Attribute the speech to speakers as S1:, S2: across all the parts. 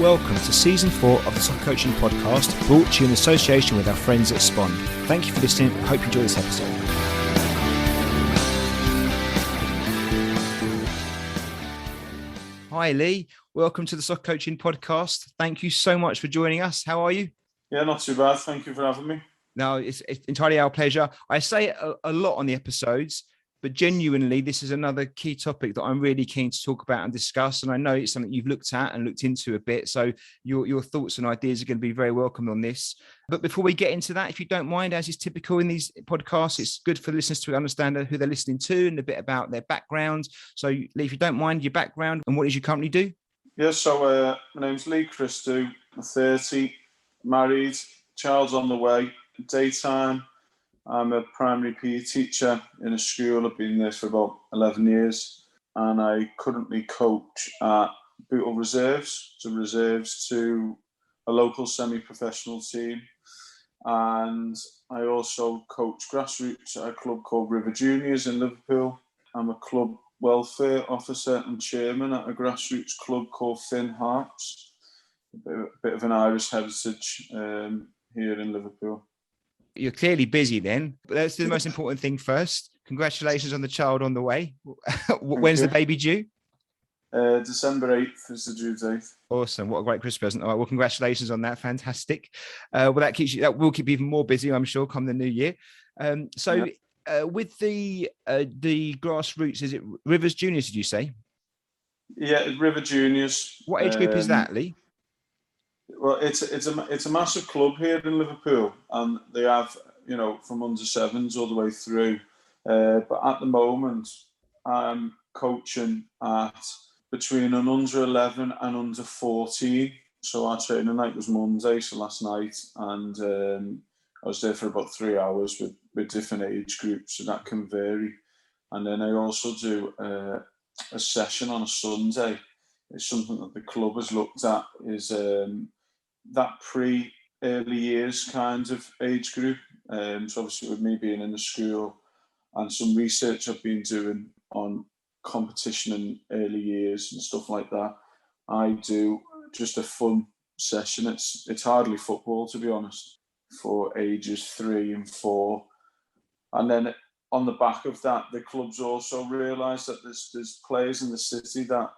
S1: welcome to Season 4 of the Soccer Coaching Podcast, brought to you in association with our friends at Spond. Thank you for listening. I hope you enjoy this episode. Hi Lee, welcome to the Soccer Coaching Podcast. Thank you so much for joining us. How are you?
S2: Yeah, not too bad. Thank you for having me.
S1: No, it's entirely our pleasure. I say it a lot on the episodes, but genuinely, this is another key topic that I'm really keen to talk about and discuss. And I know it's something you've looked at and looked into a bit. So your thoughts and ideas are going to be very welcome on this. But before we get into that, if you don't mind, as is typical in these podcasts, it's good for listeners to understand who they're listening to and a bit about their background. So Lee, if you don't mind, your background and what does your company do?
S2: Yeah, so my name's Lee Christou. I'm 30, married, child's on the way, daytime. I'm a primary PE teacher in a school. I've been there for about 11 years. And I currently coach at Bootle Reserves, so reserves to a local semi-professional team. And I also coach grassroots at a club called River Juniors in Liverpool. I'm a club welfare officer and chairman at a grassroots club called Finn Harps. A bit of an Irish heritage here in Liverpool.
S1: You're clearly busy then, but let's do the most important thing first. Congratulations on the child on the way. When's the baby due?
S2: December 8th is the due date.
S1: Awesome. What a great Christmas present. All right, well, congratulations on that. Fantastic. That will keep you even more busy, I'm sure, come the new year. With the grassroots, is it Rivers Juniors, did you say?
S2: Yeah, River Juniors.
S1: What age group is that, Lee?
S2: Well, it's a massive club here in Liverpool, and they have, from under sevens all the way through. But at the moment, I'm coaching at between an under 11 and under 14. So our training night was Monday, so last night, and I was there for about 3 hours with different age groups, so that can vary. And then I also do a session on a Sunday. It's something that the club has looked at, is that pre-early years kind of age group. So obviously with me being in the school and some research I've been doing on competition in early years and stuff like that, I do just a fun session. It's hardly football, to be honest, for ages 3 and 4. And then on the back of that, the clubs also realise that there's players in the city that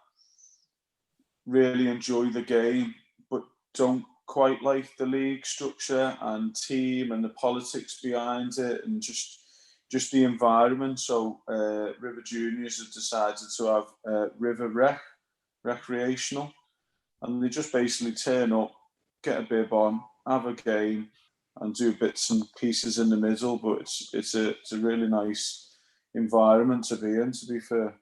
S2: really enjoy the game, but don't quite like the league structure and team and the politics behind it and just the environment. So River Juniors have decided to have River recreational, and they just basically turn up, get a bib on, have a game, and do bits and pieces in the middle. But it's a really nice environment to be in, to be fair.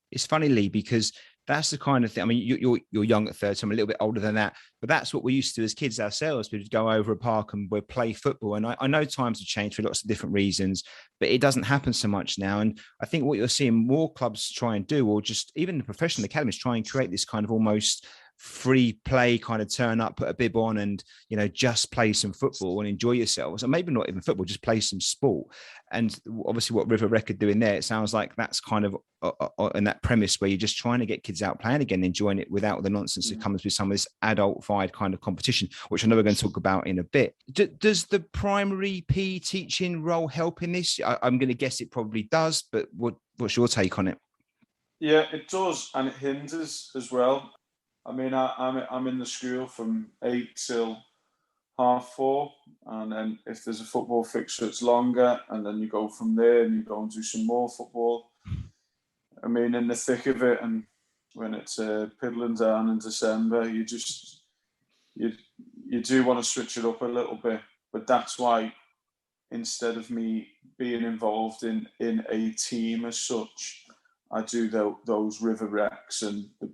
S1: It's funny, Lee, because that's the kind of thing. I mean, you're young at 30. I'm a little bit older than that, but that's what we used to do as kids ourselves. We'd go over a park and we'd play football. And I know times have changed for lots of different reasons, but it doesn't happen so much now. And I think what you're seeing more clubs try and do, or just even the professional academies, try and create this kind of almost free play, kind of turn up, put a bib on and, just play some football and enjoy yourselves. And maybe not even football, just play some sport. And obviously what River Rec are doing there, it sounds like that's kind of in that premise where you're just trying to get kids out playing again, enjoying it without the nonsense that comes with some of this adult-fied kind of competition, which I know we're going to talk about in a bit. Does the primary PE teaching role help in this? I'm going to guess it probably does, but what's your take on it?
S2: Yeah, it does, and it hinders as well. I mean, I'm in the school from 8 till 4:30, and then if there's a football fixture, it's longer, and then you go from there and you go and do some more football. I mean, in the thick of it, and when it's piddling down in December, you do want to switch it up a little bit. But that's why, instead of me being involved in a team as such, I do those River Recs and the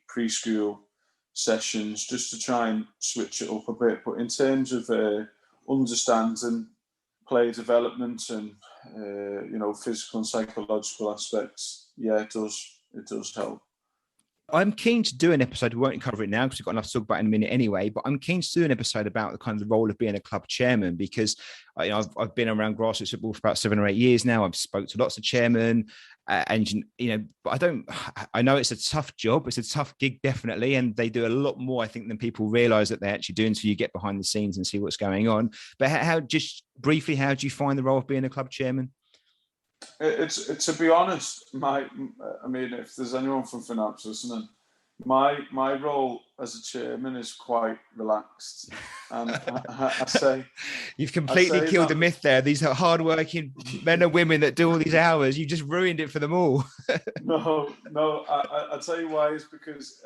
S2: preschool sessions just to try and switch it up a bit. But in terms of understanding player development and physical and psychological aspects, yeah, it does help.
S1: I'm keen to do an episode. We won't cover it now because we've got enough to talk about in a minute anyway. But I'm keen to do an episode about the kind of the role of being a club chairman, because I've been around grassroots football for about 7 or 8 years now. I've spoke to lots of chairmen, and but I know it's a tough job. It's a tough gig, definitely, and they do a lot more, I think, than people realise that they actually do until you get behind the scenes and see what's going on. But how just briefly, how do you find the role of being a club chairman?
S2: It's to be honest, if there's anyone from finance listening, my role as a chairman is quite relaxed, and I say
S1: you've completely killed the myth there. These are hardworking men and women that do all these hours. You just ruined it for them all.
S2: No, I tell you why. Is because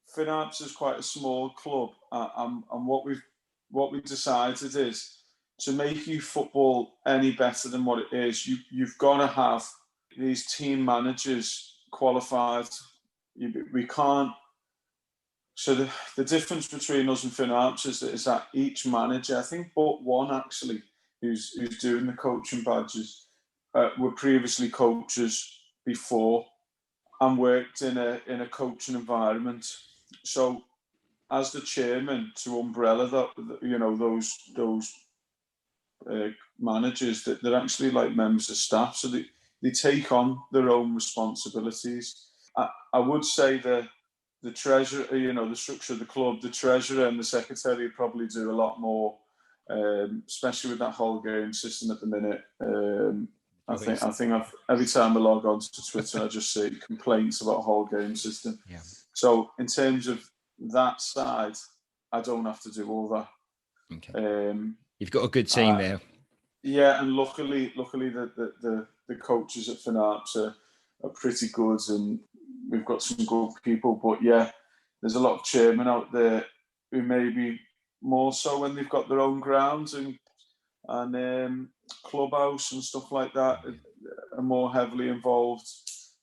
S2: finance is quite a small club, and what we've decided is, to make you football any better than what it is, you've got to have these team managers qualified. We can't. So the difference between us and FinArts is that each manager, I think but one actually, who's doing the coaching badges, were previously coaches before and worked in a coaching environment. So as the chairman, to umbrella those managers, that they're actually like members of staff, so they take on their own responsibilities. I would say the treasurer, the structure of the club, the treasurer and the secretary probably do a lot more, especially with that whole game system at the minute. I think every time I log on to Twitter, I just see complaints about the whole game system.
S1: Yeah.
S2: So in terms of that side, I don't have to do all that.
S1: Okay. You've got a good team there.
S2: Yeah, and luckily the coaches at FinArts are pretty good, and we've got some good people. But yeah, there's a lot of chairmen out there who maybe more so when they've got their own grounds and clubhouse and stuff like that are more heavily involved.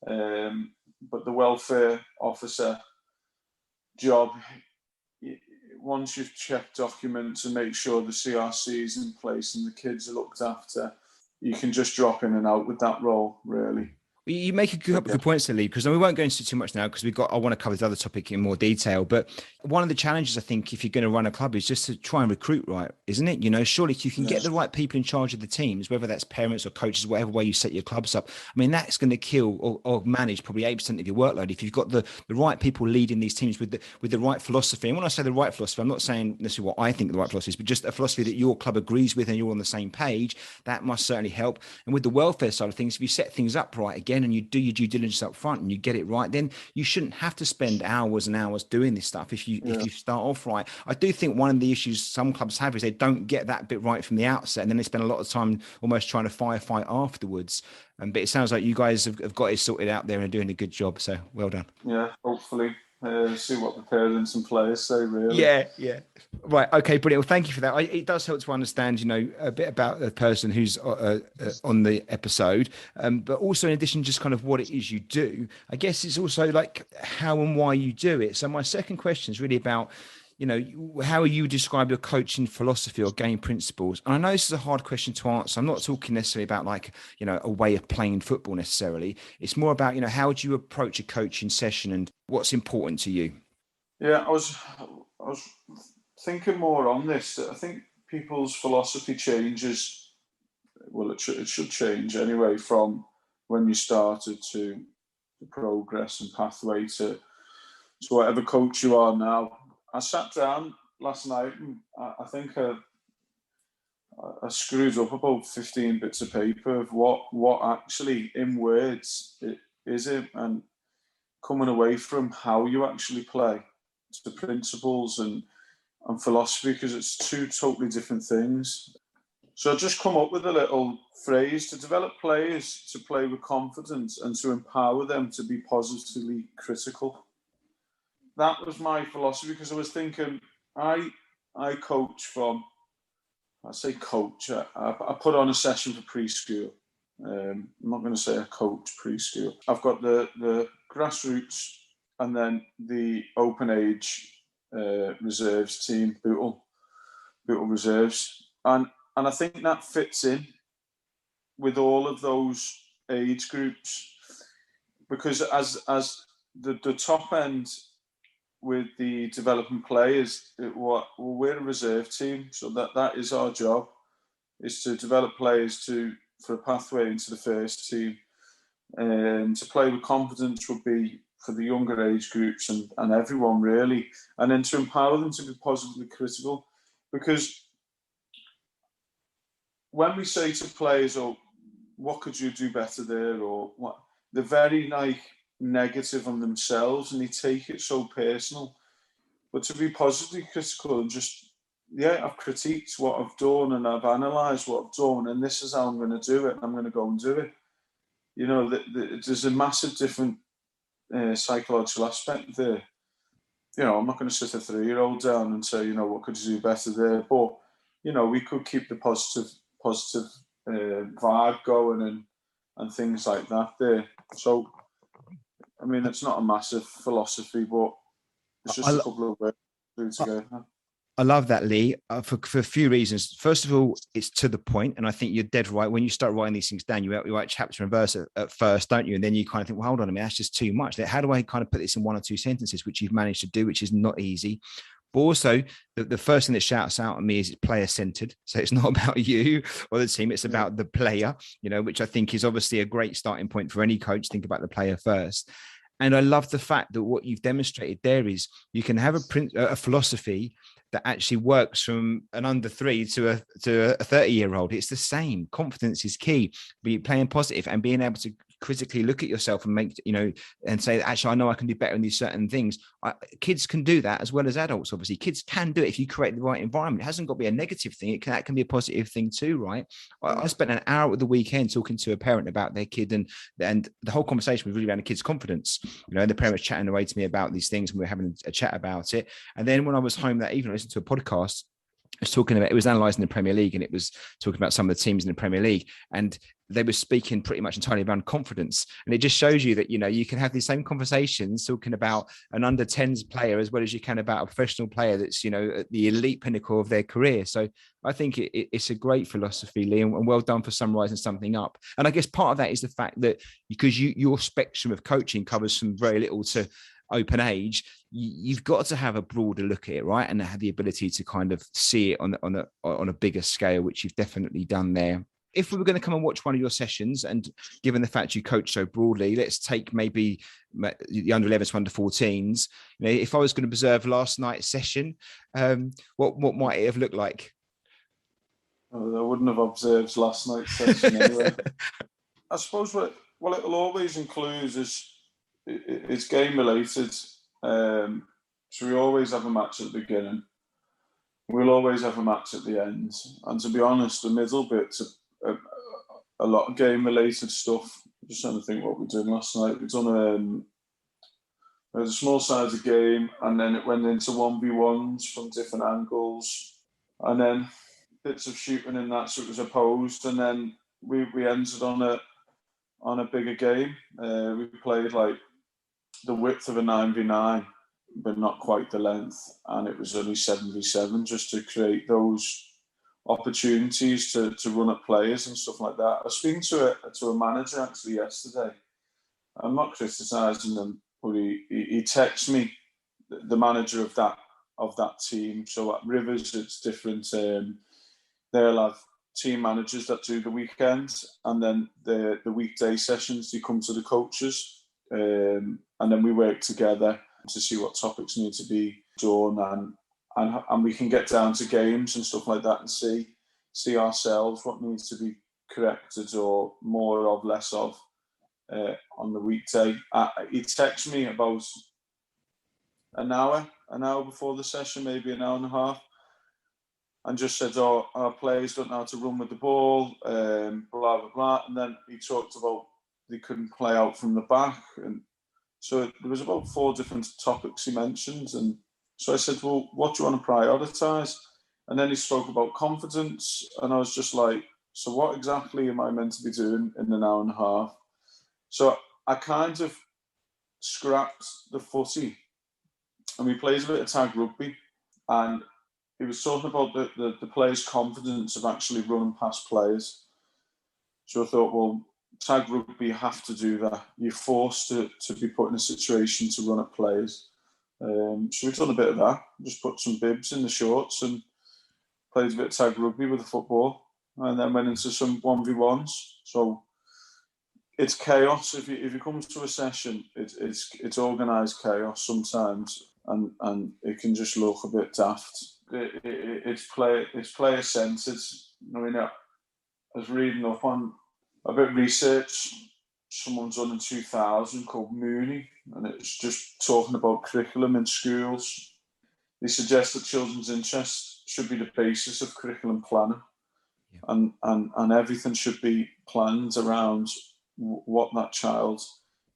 S2: But the welfare officer job, once you've checked documents and make sure the CRC is in place and the kids are looked after, you can just drop in and out with that role, really.
S1: You make a couple of good points there, Lee, because we won't go into too much now because I want to cover this other topic in more detail. But one of the challenges, I think, if you're going to run a club is just to try and recruit right, isn't it? Surely if you can get the right people in charge of the teams, whether that's parents or coaches, whatever way you set your clubs up, I mean, that's going to kill or manage probably 8% of your workload if you've got the right people leading these teams with the right philosophy. And when I say the right philosophy, I'm not saying necessarily what I think the right philosophy is, but just a philosophy that your club agrees with and you're on the same page. That must certainly help. And with the welfare side of things, if you set things up right again and you do your due diligence up front and you get it right, then you shouldn't have to spend hours and hours doing this stuff if you start off right. I do think one of the issues some clubs have is they don't get that bit right from the outset, and then they spend a lot of time almost trying to firefight afterwards. But it sounds like you guys have got it sorted out there and are doing a good job, so well done.
S2: Yeah, hopefully. See what the parents and players say, really.
S1: Yeah. Right. Okay, brilliant. Well, thank you for that. It does help to understand, a bit about the person who's on the episode, but also in addition, just kind of what it is you do. I guess it's also like how and why you do it. So my second question is really about, how you describe your coaching philosophy or game principles. And I know this is a hard question to answer. I'm not talking necessarily about like, a way of playing football necessarily. It's more about, how do you approach a coaching session and what's important to you?
S2: Yeah, I was thinking more on this. I think people's philosophy changes. Well, it should change anyway from when you started to the progress and pathway to whatever coach you are now. I sat down last night and I think I screwed up about 15 bits of paper of what actually in words is it, and coming away from how you actually play to principles and philosophy, because it's two totally different things. So I just come up with a little phrase: to develop players to play with confidence and to empower them to be positively critical. That was my philosophy, because I was thinking, I coach from, I say coach, I put on a session for preschool. I'm not going to say I coach preschool. I've got the grassroots and then the open age reserves team, Bootle reserves. And I think that fits in with all of those age groups, because as the top end with the developing players, we're a reserve team, so that is our job, is to develop players for a pathway into the first team. And to play with confidence would be for the younger age groups and everyone really, and then to empower them to be positively critical. Because when we say to players, "Oh, what could you do better there?" or what, they're very negative on themselves and they take it so personal. But to be positively critical and just, I've critiqued what I've done and I've analysed what I've done, and this is how I'm going to do it, and I'm going to go and do it. You know, there's a massive different psychological aspect there. You know, I'm not going to sit a 3-year-old down and say, what could you do better there? But, we could keep the positive vibe going and things like that there. So, I mean, it's not a massive philosophy, but it's just a couple of words to do together.
S1: I love that, Lee, for a few reasons. First of all, it's to the point, and I think you're dead right. When you start writing these things down, you write chapter and verse at first, don't you? And then you kind of think, well, hold on a minute, that's just too much. How do I kind of put this in 1 or 2 sentences, which you've managed to do, which is not easy. But also, the first thing that shouts out at me is it's player-centered. So it's not about you or the team, it's about the player, which I think is obviously a great starting point for any coach. Think about the player first. And I love the fact that what you've demonstrated there is you can have a philosophy that actually works from an under 3 to a 30-year-old. It's the same. Confidence is key. Be playing positive and being able to critically look at yourself and make, and say, actually, I know I can do better in these certain things. Kids can do that as well as adults. Obviously, kids can do it if you create the right environment. It hasn't got to be a negative thing. That can be a positive thing too, right? I spent an hour at the weekend talking to a parent about their kid, and the whole conversation was really around the kid's confidence. The parent was chatting away to me about these things, and we were having a chat about it. And then when I was home that evening, I listened to a podcast. It was analysing the Premier League, and it was talking about some of the teams in the Premier League, and they were speaking pretty much entirely around confidence. And it just shows you that, you can have these same conversations talking about an under 10s player as well as you can about a professional player that's, at the elite pinnacle of their career. So I think it's a great philosophy, Lee, and well done for summarising something up. And I guess part of that is the fact that because your spectrum of coaching covers from very little to open age, you've got to have a broader look at it, right? And have the ability to kind of see it on a bigger scale, which you've definitely done there. If we were going to come and watch one of your sessions, and given the fact you coach so broadly, let's take maybe the under 11s to under 14s. If I was going to observe last night's session, what might it have looked like?
S2: I wouldn't have observed last night's session anyway. I suppose what it'll always include is it's game related. So we always have a match at the beginning. We'll always have a match at the end. And to be honest, the middle bit's a lot of game related stuff. I'm just trying to think what we did last night. We've done a small sided game, and then it went into 1v1s from different angles, and then bits of shooting in that, so it was opposed, and then we ended on a bigger game. We played like the width of a 9v9, but not quite the length, and it was only 7v7, just to create those opportunities to run at players and stuff like that. I was speaking to a manager actually yesterday. I'm not criticising them, but he texted me, the manager of that team. So at Rivers, it's different. They'll have team managers that do the weekends, and then the weekday sessions, they come to the coaches, and then we work together to see what topics need to be done, and we can get down to games and stuff like that and see ourselves what needs to be corrected or more of, less of on the weekday. He texted me about an hour before the session, maybe an hour and a half, and just said, our players don't know how to run with the ball, blah, blah, blah. And then he talked about they couldn't play out from the back. And so there was about 4 different topics he mentioned. And so I said, well, what do you want to prioritise? And then he spoke about confidence. And I was just like, so what exactly am I meant to be doing in an hour and a half? So I kind of scrapped the footy, and we played a bit of tag rugby. And he was talking about the players' confidence of actually running past players. So I thought, well, tag rugby, you have to do that. You're forced to be put in a situation to run at players. So we've done a bit of that. Just put some bibs in the shorts and played a bit of tag rugby with the football, and then went into some 1v1s. So it's chaos. If you come to a session, it's organised chaos sometimes, and it can just look a bit daft. It's player centred. I mean, I was reading up on a bit of research someone's done in 2000 called Mooney, and it's just talking about curriculum in schools. They suggest that children's interests should be the basis of curriculum planning, and everything should be planned around what that child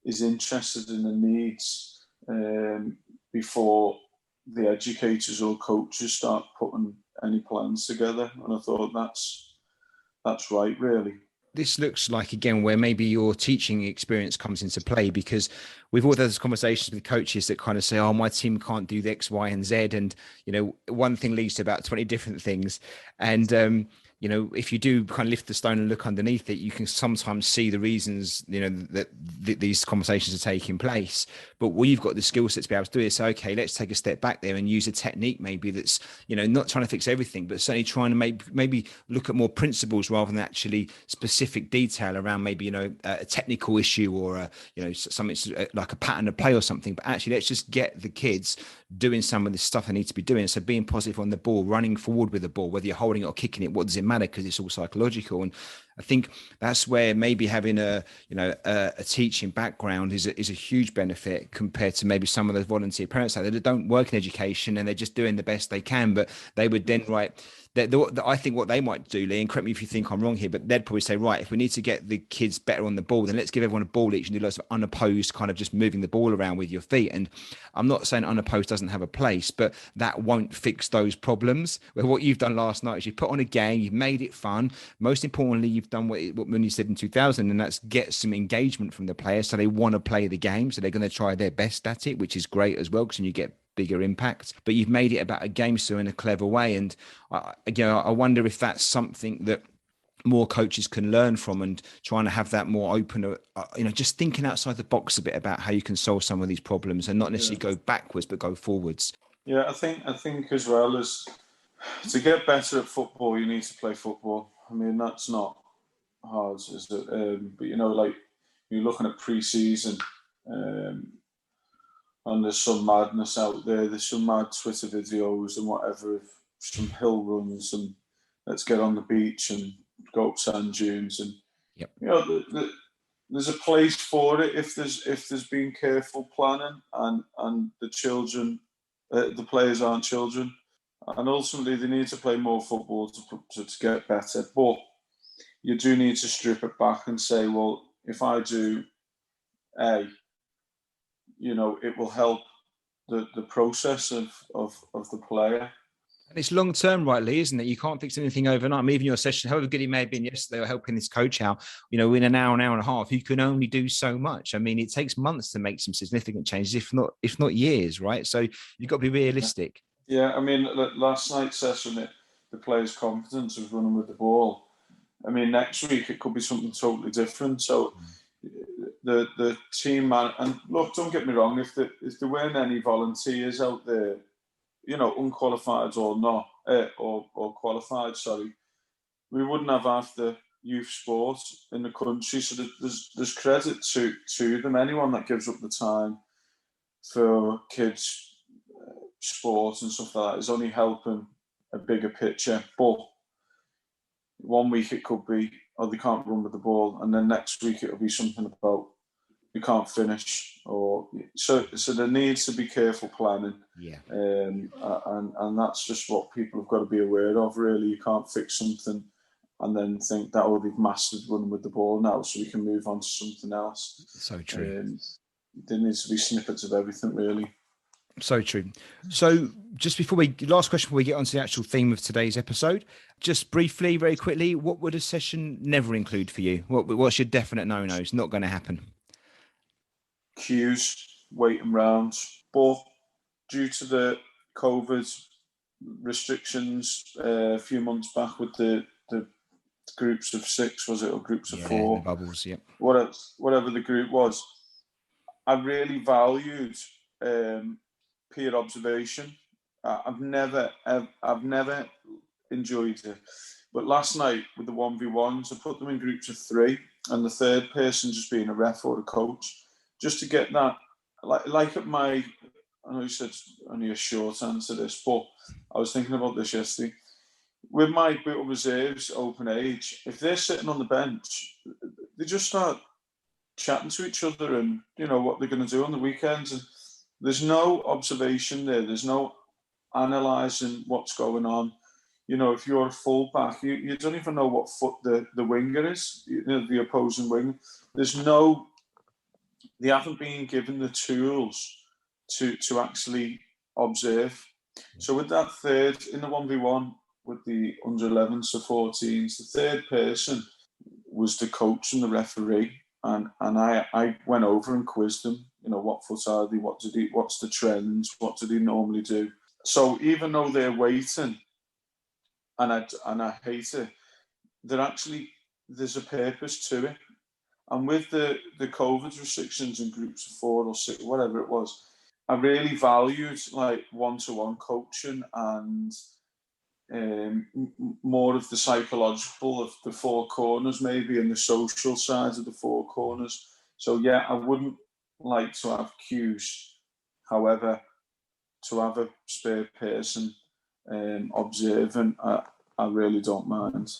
S2: is interested in and needs before the educators or coaches start putting any plans together. And I thought that's right, really.
S1: This looks like, again, where maybe your teaching experience comes into play, because we've all had those conversations with coaches that kind of say, oh, my team can't do the X, Y, and Z. And, one thing leads to about 20 different things. And, if you do kind of lift the stone and look underneath it, you can sometimes see the reasons, that these conversations are taking place. But we've got the skill set to be able to do it. So, okay, let's take a step back there and use a technique maybe that's, not trying to fix everything, but certainly trying to maybe look at more principles rather than actually specific detail around maybe, a technical issue or, something like a pattern of play or something. But actually, let's just get the kids doing some of the stuff they need to be doing. So being positive on the ball, running forward with the ball, whether you're holding it or kicking it, what does it matter? Because it's all psychological. And I think that's where maybe having a teaching background is a huge benefit compared to maybe some of those volunteer parents out there that don't work in education and they're just doing the best they can, but they would then I think what they might do, Lee, and correct me if you think I'm wrong here, but they'd probably say, right, if we need to get the kids better on the ball, then let's give everyone a ball each and do lots of unopposed kind of just moving the ball around with your feet. And I'm not saying unopposed doesn't have a place, but that won't fix those problems. Where what you've done last night is you put on a game, you've made it fun. Most importantly, you've done what Mooney said in 2000, and that's get some engagement from the players so they want to play the game. So they're going to try their best at it, which is great as well, because then you get bigger impact. But you've made it about a game still in a clever way. And I wonder if that's something that more coaches can learn from, and trying to have that more open, just thinking outside the box a bit about how you can solve some of these problems and not necessarily go backwards, but go forwards.
S2: Yeah, I think as well as to get better at football, you need to play football. I mean, that's not hard, is it? But like you're looking at pre-season, and there's some madness out there. There's some mad Twitter videos and whatever of some hill runs and let's get on the beach and go up sand dunes, and there's a place for it if there's been careful planning and the children, the players aren't children, and ultimately they need to play more football to get better. But you do need to strip it back and say, well, if I do A, it will help the process of the player.
S1: And it's long term, rightly, isn't it? You can't fix anything overnight. I mean, even your session, however good it may have been yesterday, or helping this coach out, in an hour and a half, you can only do so much. I mean, it takes months to make some significant changes, if not years, right? So you've got to be realistic.
S2: Yeah, I mean, last night's session, the players' confidence of running with the ball. I mean, next week it could be something totally different. So the team man, and look, don't get me wrong, if there weren't any volunteers out there, unqualified or not, or qualified, sorry, we wouldn't have half the youth sport in the country. So there's credit to them. Anyone that gives up the time for kids' sport and stuff like that is only helping a bigger picture. But one week it could be, oh, they can't run with the ball, and then next week it'll be something about you can't finish, or so there needs to be careful planning.
S1: Yeah.
S2: And that's just what people have got to be aware of, really. You can't fix something and then think that, oh, they've mastered running with the ball now, so we can move on to something else.
S1: So true.
S2: There needs to be snippets of everything, really.
S1: So true. So just last question before we get on to the actual theme of today's episode, just briefly, very quickly, what would a session never include for you? What's your definite no-nos? Not going to happen.
S2: Cues, waiting rounds, but due to the COVID restrictions a few months back with the groups of 6, was it, or groups of
S1: Yeah,
S2: 4?
S1: the bubbles, yep.
S2: Whatever the group was. I really valued peer observation. I've never enjoyed it. But last night with the 1v1s, I put them in groups of 3, and the third person just being a ref or a coach, just to get that, like at my, I know you said only a short answer to this, but I was thinking about this yesterday. With my bit of reserves, open age, if they're sitting on the bench, they just start chatting to each other and, you know, what they're going to do on the weekends. And there's no observation there. There's no analysing what's going on. You know, if you're a fullback, you don't even know what foot the winger is, you know, the opposing wing. They haven't been given the tools to actually observe. So with that third, in the 1v1, with the under 11s to 14s, the third person was the coach and the referee. And I went over and quizzed them, you know, what foot are they, what's the trends, what do they normally do? So even though they're waiting, and I hate it, there's a purpose to it. And with the COVID restrictions in groups of 4 or 6, whatever it was, I really valued like one-to-one coaching and more of the psychological of the 4 corners, maybe, and the social side of the 4 corners. So yeah, I wouldn't like to have cues. However, to have a spare person observing, I really don't mind.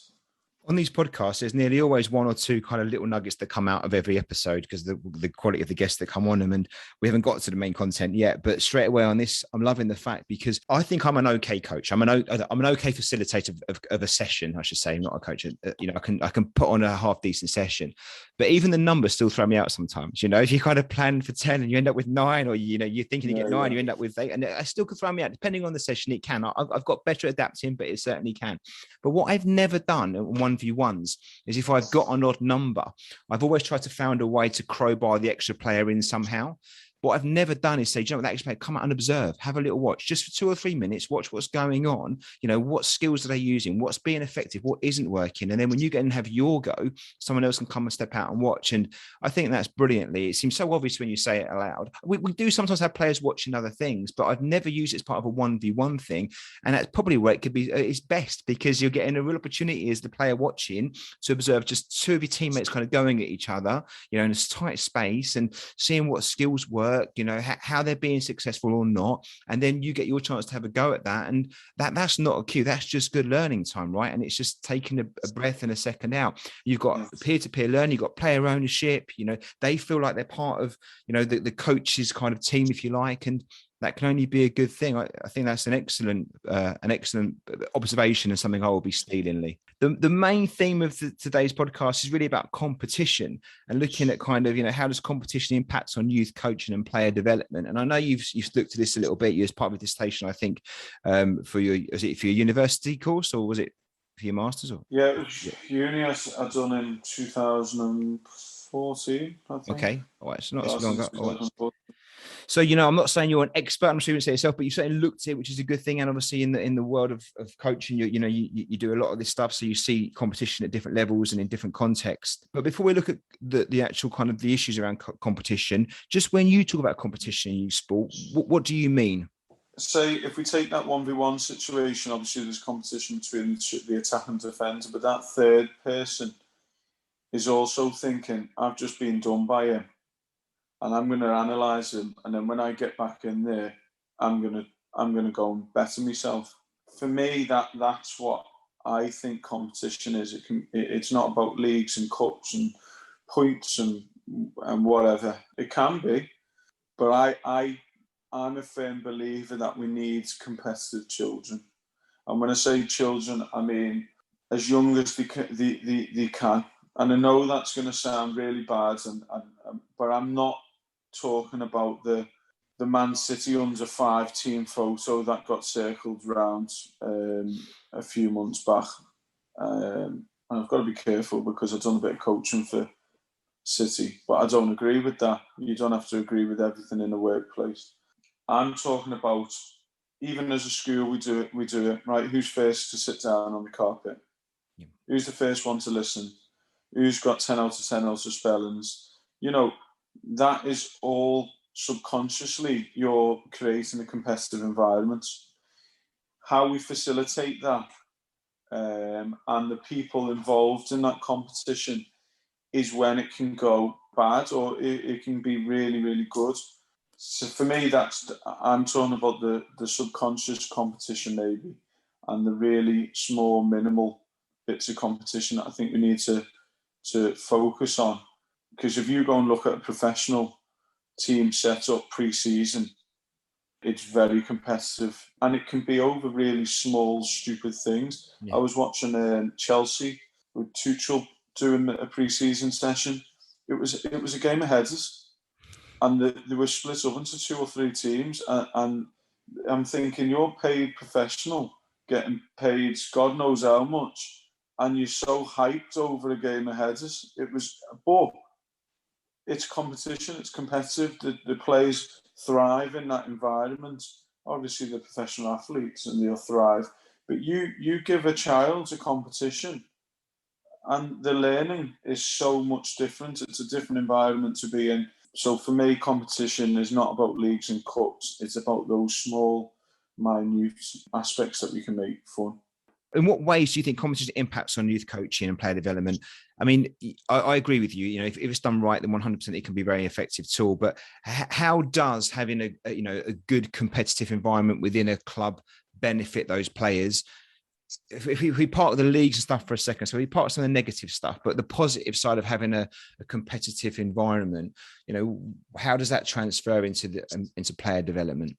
S1: On these podcasts, there's nearly always 1 or 2 kind of little nuggets that come out of every episode because of the quality of the guests that come on them. And we haven't got to the main content yet, but straight away on this, I'm loving the fact, because I think I'm an okay coach. I'm an okay facilitator of a session, I should say, not a coach. You know, I can put on a half decent session, but even the numbers still throw me out sometimes. You know, if you kind of plan for 10 and you end up with 9, or, you know, you're thinking you get 9, you end up with 8, and I still could throw me out depending on the session. It can. I've got better at adapting, but it certainly can. But what I've never done on 1v1s is, if I've got an odd number, I've always tried to find a way to crowbar the extra player in somehow. What I've never done is say, do you know what, that extra player, come out and observe, have a little watch, just for 2 or 3 minutes, watch what's going on. You know, what skills are they using? What's being effective? What isn't working? And then when you get and have your go, someone else can come and step out and watch. And I think that's brilliantly. It seems so obvious when you say it aloud. We do sometimes have players watching other things, but I've never used it as part of a 1v1 thing. And that's probably where it could be it's best, because you're getting a real opportunity as the player watching to observe just 2 of your teammates kind of going at each other, you know, in a tight space, and seeing what skills work, you know, how they're being successful or not. And then you get your chance to have a go at that. And that's not a cue. That's just good learning time, right? And it's just taking a breath and a second out. You've got peer-to-peer learning, you've got player ownership, you know, they feel like they're part of, you know, the coach's kind of team, if you like. And that can only be a good thing. I think that's an excellent observation, and something I will be stealing, Lee. The main theme of today's podcast is really about competition, and looking at kind of, you know, how does competition impact on youth coaching and player development? And I know you've looked at this a little bit. You as part of a dissertation, I think, for your university course, or was it for your masters? Or
S2: it was uni I'd done in 2014, I think.
S1: Okay, all right, it's not as long ago. So, you know, I'm not saying you're an expert, I'm sure you would say yourself, but you certainly looked at it, which is a good thing. And obviously in the world of coaching, you do a lot of this stuff. So you see competition at different levels and in different contexts. But before we look at the actual kind of the issues around competition, just when you talk about competition in youth sport, what do you mean?
S2: Say, if we take that 1v1 situation, obviously there's competition between the attack and defender, but that third person is also thinking, I've just been done by him, and I'm going to analyse him, and then when I get back in there, I'm going to go and better myself. For me, that's what I think competition is. It's not about leagues and cups and points and whatever. It can be, but I'm a firm believer that we need competitive children. And when I say children, I mean as young as they can. And I know that's going to sound really bad, but I'm not talking about the Man City under-5 team photo that got circled around a few months back. And I've got to be careful because I've done a bit of coaching for City, but I don't agree with that. You don't have to agree with everything in the workplace. I'm talking about, even as a school, we do it, right? Who's first to sit down on the carpet?
S1: Yeah.
S2: Who's the first one to listen? Who's got 10 out of 10 out of spellings? That is all subconsciously you're creating a competitive environment. How we facilitate that and the people involved in that competition is when it can go bad or it can be really, really good. So for me, I'm talking about the subconscious competition maybe, and the really small, minimal bits of competition that I think we need to focus on. Because if you go and look at a professional team set up pre-season, it's very competitive, and it can be over really small, stupid things.
S1: Yeah.
S2: I was watching Chelsea with Tuchel doing a pre-season session. It was a game of headers, and they were split up into 2 or 3 teams. And I'm thinking, you're paid professional, getting paid God knows how much, and you're so hyped over a game of headers. But it's competition, it's competitive. The players thrive in that environment. Obviously, they're professional athletes and they'll thrive. But you give a child a competition, and the learning is so much different. It's a different environment to be in. So for me, competition is not about leagues and cups. It's about those small, minute aspects that we can make fun.
S1: In what ways do you think competition impacts on youth coaching and player development? I mean, I agree with you. If it's done right, then 100% it can be a very effective tool. But how does having a good competitive environment within a club benefit those players? If we park the leagues and stuff for a second, so we park some of the negative stuff, but the positive side of having a competitive environment, how does that transfer into player development?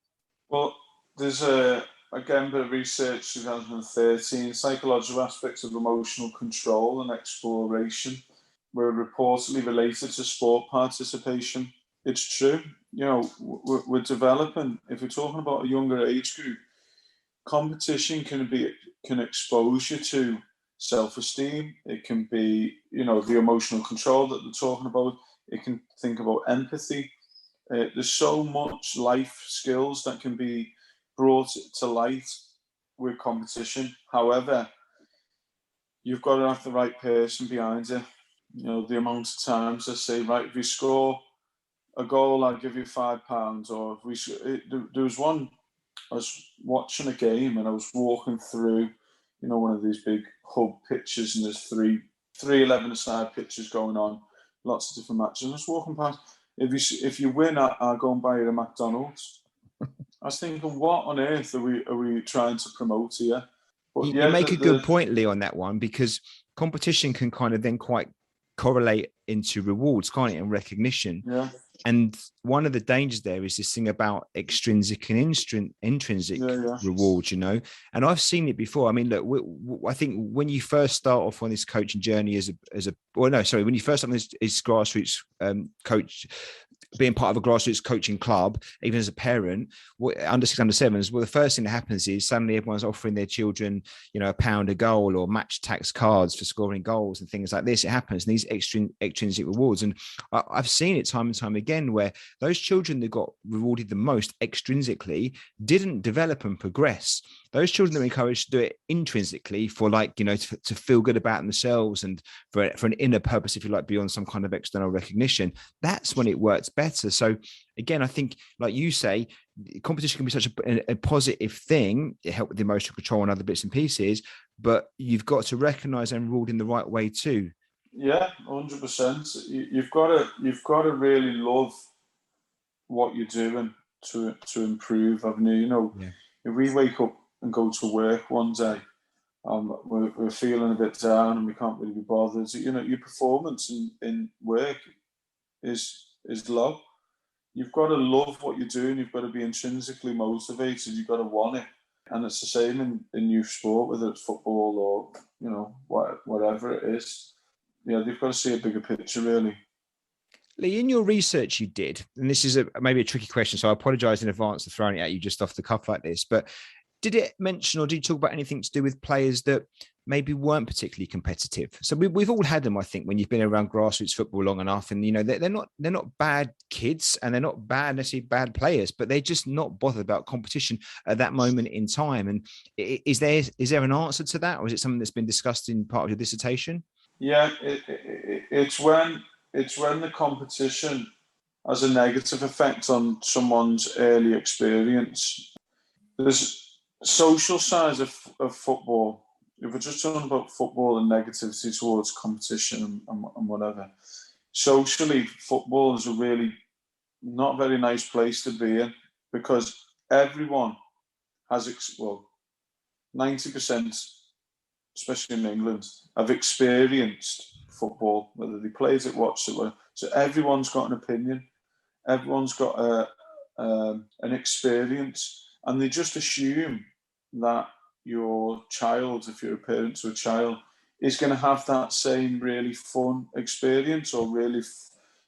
S2: Well, there's again, bit of research, 2013, psychological aspects of emotional control and exploration were reportedly related to sport participation. It's true. We're developing, if we're talking about a younger age group, competition can expose you to self-esteem. It can be, the emotional control that they're talking about. It can think about empathy. There's so much life skills that can be brought to light with competition. However, you've got to have the right person behind you. The amount of times I say, right, if you score a goal, I'll give you £5. Or there was one, I was watching a game and I was walking through, one of these big hub pitches, and there's three 11-a-side pitches going on, lots of different matches. And I was walking past. If you win, I'll go and buy you a McDonald's. I was thinking, what on earth are we trying to promote here?
S1: But you make a good point, Lee, on that one, because competition can kind of then quite correlate into rewards, can't it, and recognition.
S2: Yeah.
S1: And one of the dangers there is this thing about extrinsic and intrinsic rewards, and I've seen it before. I mean, look, I think when you first start off on this coaching journey when you first start on this grassroots coach, being part of a grassroots coaching club, even as a parent, under 6, under 7s, well, the first thing that happens is suddenly everyone's offering their children, £1 a goal or match tax cards for scoring goals and things like this. It happens, and these extrinsic rewards. And I've seen it time and time again where those children that got rewarded the most extrinsically didn't develop and progress. Those children that were encouraged to do it intrinsically for to feel good about themselves and for an inner purpose, if you like, beyond some kind of external recognition, that's when it works better. So again, I think, like you say, competition can be such a positive thing. It helps with the emotional control and other bits and pieces, but you've got to recognize and reward in the right way too.
S2: Yeah, 100%. You've got to really love what you're doing to improve, haven't you? If we wake up and go to work one day, we're feeling a bit down and we can't really be bothered. Your performance in work is low. You've got to love what you're doing. You've got to be intrinsically motivated. You've got to want it. And it's the same in youth sport, whether it's football or, whatever it is. They've got to see a bigger picture, really.
S1: Lee, in your research you did, and this is maybe a tricky question, so I apologize in advance for throwing it at you just off the cuff like this, but did it mention or did you talk about anything to do with players that maybe weren't particularly competitive? So we've all had them, I think, when you've been around grassroots football long enough, and they're not bad kids and they're not bad necessarily bad players, but they're just not bothered about competition at that moment in time. And is there an answer to that, or is it something that's been discussed in part of your dissertation?
S2: Yeah, it's when the competition has a negative effect on someone's early experience. There's social sides of football. If we're just talking about football and negativity towards competition and whatever, socially, football is a really not very nice place to be in, because everyone has, 90%, especially in England, have experienced football, whether they played it, watched it. So everyone's got an opinion. Everyone's got an experience, and they just assume that your child, if you're a parent to a child, is going to have that same really fun experience or really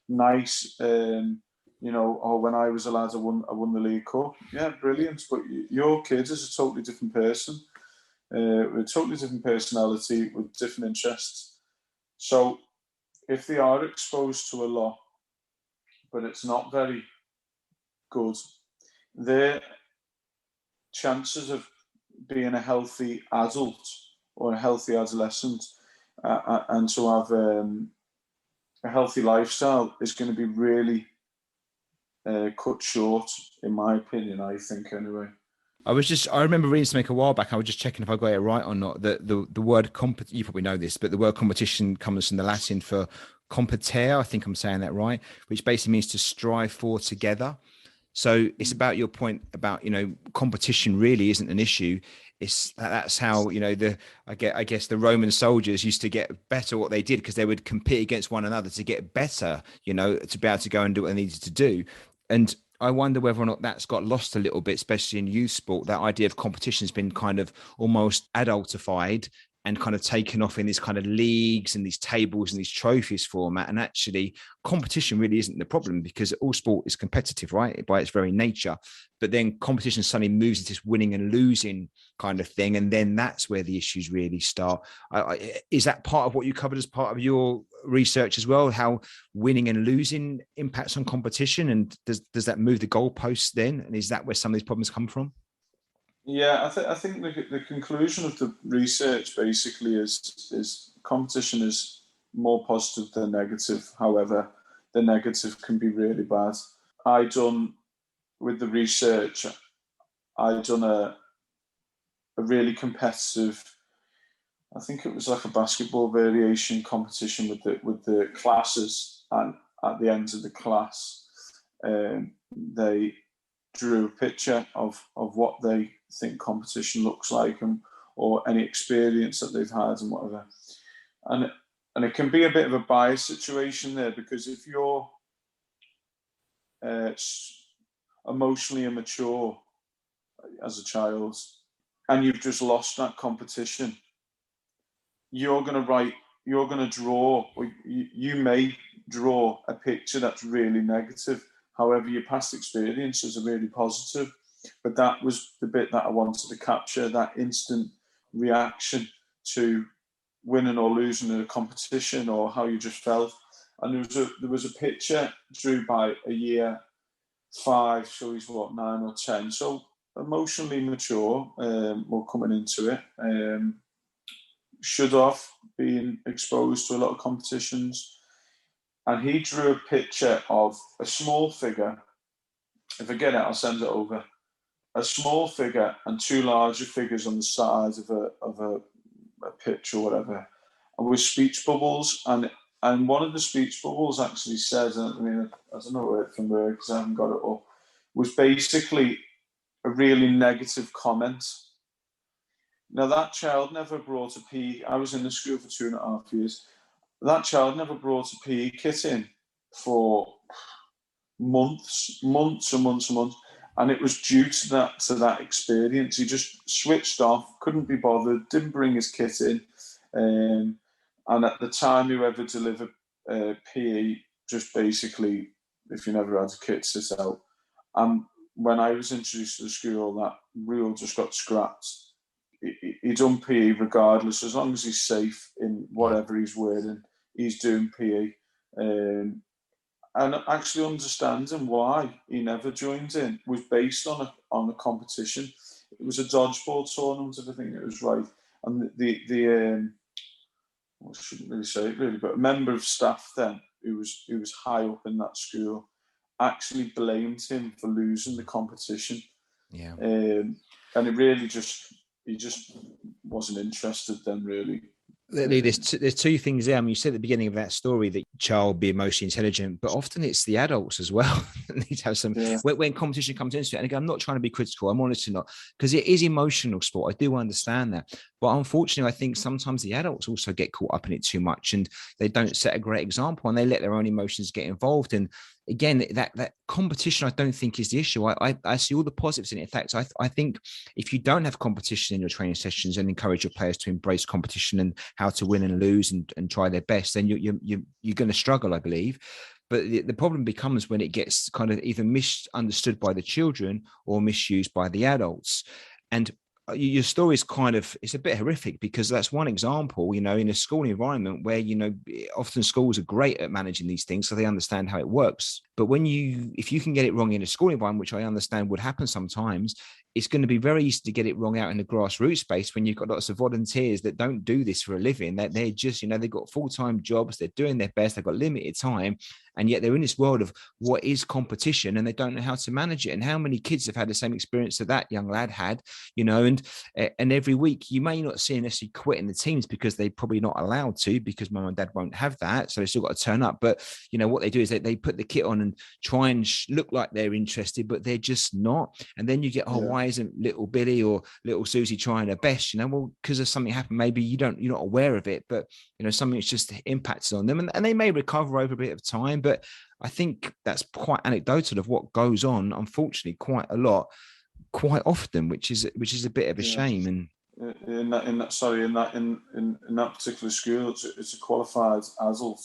S2: nice, or when I was a lad, I won the League Cup. Yeah, brilliant. But your kid is a totally different person, with a totally different personality, with different interests. So if they are exposed to a lot, but it's not very good, their chances of being a healthy adult or a healthy adolescent and to have a healthy lifestyle is going to be really cut short, in my opinion, I think, anyway.
S1: I remember reading something a while back. I was just checking if I got it right or not. That the word you probably know this, but the word competition comes from the Latin for competere. I think I'm saying that right, which basically means to strive for together. So it's about your point about, competition really isn't an issue. That's how, I guess the Roman soldiers used to get better at what they did, because they would compete against one another to get better, to be able to go and do what they needed to do. And I wonder whether or not that's got lost a little bit, especially in youth sport. That idea of competition has been kind of almost adultified and kind of taken off in these kind of leagues and these tables and these trophies format. And actually, competition really isn't the problem, because all sport is competitive, right, by its very nature. But then competition suddenly moves into this winning and losing kind of thing. And then that's where the issues really start. Is that part of what you covered as part of your research as well, how winning and losing impacts on competition? And does that move the goalposts then? And is that where some of these problems come from?
S2: Yeah, I think the conclusion of the research basically is competition is more positive than negative. However, the negative can be really bad. With the research, I done a really competitive, I think it was like a basketball variation competition with the classes, and at the end of the class, they drew a picture of what they think competition looks like, or any experience that they've had and whatever. And it can be a bit of a bias situation there, because if you're emotionally immature as a child and you've just lost that competition, you're going to draw, or you may draw a picture that's really negative. However, your past experiences are really positive. But that was the bit that I wanted to capture, that instant reaction to winning or losing in a competition, or how you just felt. And there was a picture drew by a year 5, so he's 9 or 10, so emotionally mature, or coming into it, should have been exposed to a lot of competitions. And he drew a picture of a small figure. If I get it, I'll send it over. A small figure and 2 larger figures on the side of a pitch or whatever, and with speech bubbles. And one of the speech bubbles actually says, I don't know where it from where, because I haven't got it up, was basically a really negative comment. Now, that child never brought a PE. I was in the school for 2.5 years. That child never brought a PE kit in for months. And it was due to that experience. He just switched off, couldn't be bothered, didn't bring his kit in. And at the time, whoever delivered PE just basically, if you never had a kit, sit out. when I was introduced to the school, that rule just got scrapped. He done PE regardless, as long as he's safe in whatever he's wearing, he's doing PE. And actually understanding why he never joined in was based on a competition. It was a dodgeball tournament, if I think it was right. And the I shouldn't really say it really, but a member of staff then, who was high up in that school, actually blamed him for losing the competition.
S1: Yeah.
S2: And it really he just wasn't interested then, really.
S1: There's two things there. I mean, you said at the beginning of that story that child be emotionally intelligent, but often it's the adults as well that need to have some. Yeah. When competition comes into it, and again, I'm not trying to be critical. I'm honestly not, because it is emotional sport. I do understand that, but unfortunately, I think sometimes the adults also get caught up in it too much, and they don't set a great example, and they let their own emotions get involved. And again, that competition, I don't think is the issue. I see all the positives in it. In fact, I think if you don't have competition in your training sessions and encourage your players to embrace competition and how to win and lose and try their best, then you're going to struggle, I believe. But the problem becomes when it gets kind of either misunderstood by the children or misused by the adults. And your story is it's a bit horrific, because that's one example, in a school environment where, often schools are great at managing these things, so they understand how it works. But if you can get it wrong in a school environment, which I understand would happen sometimes, it's going to be very easy to get it wrong out in the grassroots space when you've got lots of volunteers that don't do this for a living. They're just, they've got full-time jobs, they're doing their best, they've got limited time, and yet they're in this world of what is competition and they don't know how to manage it. And how many kids have had the same experience that young lad had, and every week you may not see them necessarily quitting the teams because they're probably not allowed to, because mum and dad won't have that. So they still got to turn up. But, what they do is they put the kit on and try and look like they're interested, but they're just not. And then you get, why isn't little Billy or little Susie trying her best? Well, because of something happened, maybe you're not aware of it, but something that's just impacted on them, and they may recover over a bit of time. But I think that's quite anecdotal of what goes on, unfortunately, quite a lot, quite often, which is a bit of a shame. And
S2: in that particular school, it's a qualified adult.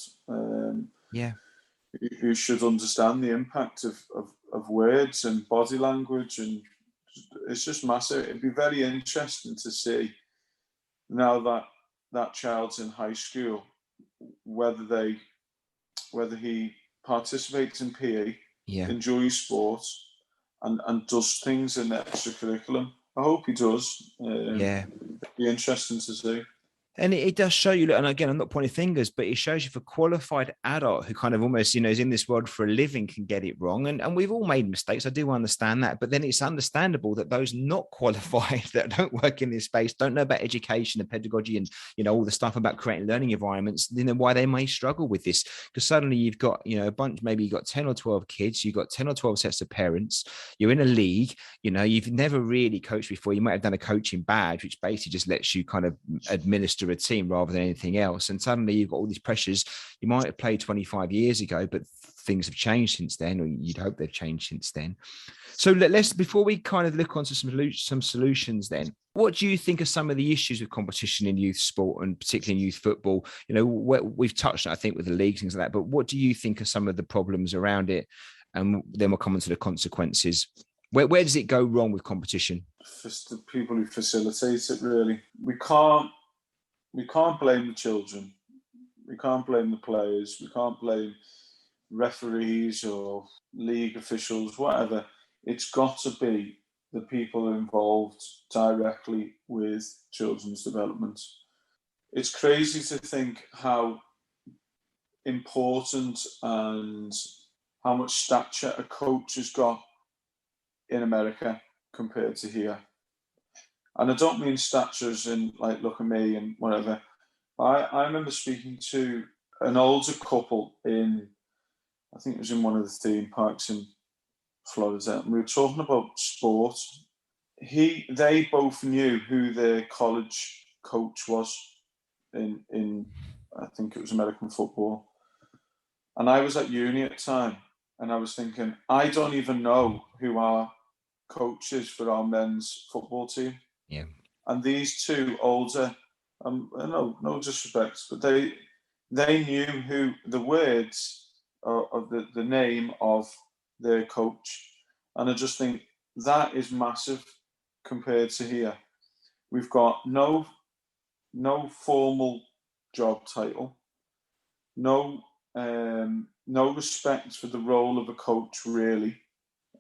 S2: Who should understand the impact of words and body language, and it's just massive. It'd be very interesting to see now that child's in high school, whether he participates in PE, enjoys sports, and does things in the extracurriculum. I hope he does. It'd be interesting to see.
S1: And it does show you, and again, I'm not pointing fingers, but it shows you for qualified adult who kind of almost, is in this world for a living can get it wrong. And we've all made mistakes. I do understand that. But then it's understandable that those not qualified that don't work in this space, don't know about education and pedagogy and, all the stuff about creating learning environments, why they may struggle with this. Because suddenly you've got, a bunch, maybe you've got 10 or 12 kids, you've got 10 or 12 sets of parents, you're in a league, you've never really coached before. You might have done a coaching badge, which basically just lets you kind of administer a team rather than anything else, and suddenly you've got all these pressures. You might have played 25 years ago, but things have changed since then, or you'd hope they've changed since then. So let's, before we kind of look onto some solutions, then, what do you think are some of the issues with competition in youth sport, and particularly in youth football? We've touched on, I think, with the leagues, things like that, but what do you think are some of the problems around it? And then we'll come on to the consequences. Where does it go wrong with competition?
S2: Just the people who facilitate it, really. We can't blame the children. We can't blame the players. We can't blame referees or league officials, whatever. It's got to be the people involved directly with children's development. It's crazy to think how important and how much stature a coach has got in America compared to here. And I don't mean statures in like, look at me and whatever. I remember speaking to an older couple I think it was in one of the theme parks in Florida, and we were talking about sport. They both knew who their college coach was in I think it was American football. And I was at uni at the time, and I was thinking, I don't even know who our coach is for our men's football team.
S1: Yeah.
S2: And these two older, no disrespect, but they knew who the words of the name of their coach, And I just think that is massive compared to here. We've got no formal job title, no respect for the role of a coach, really.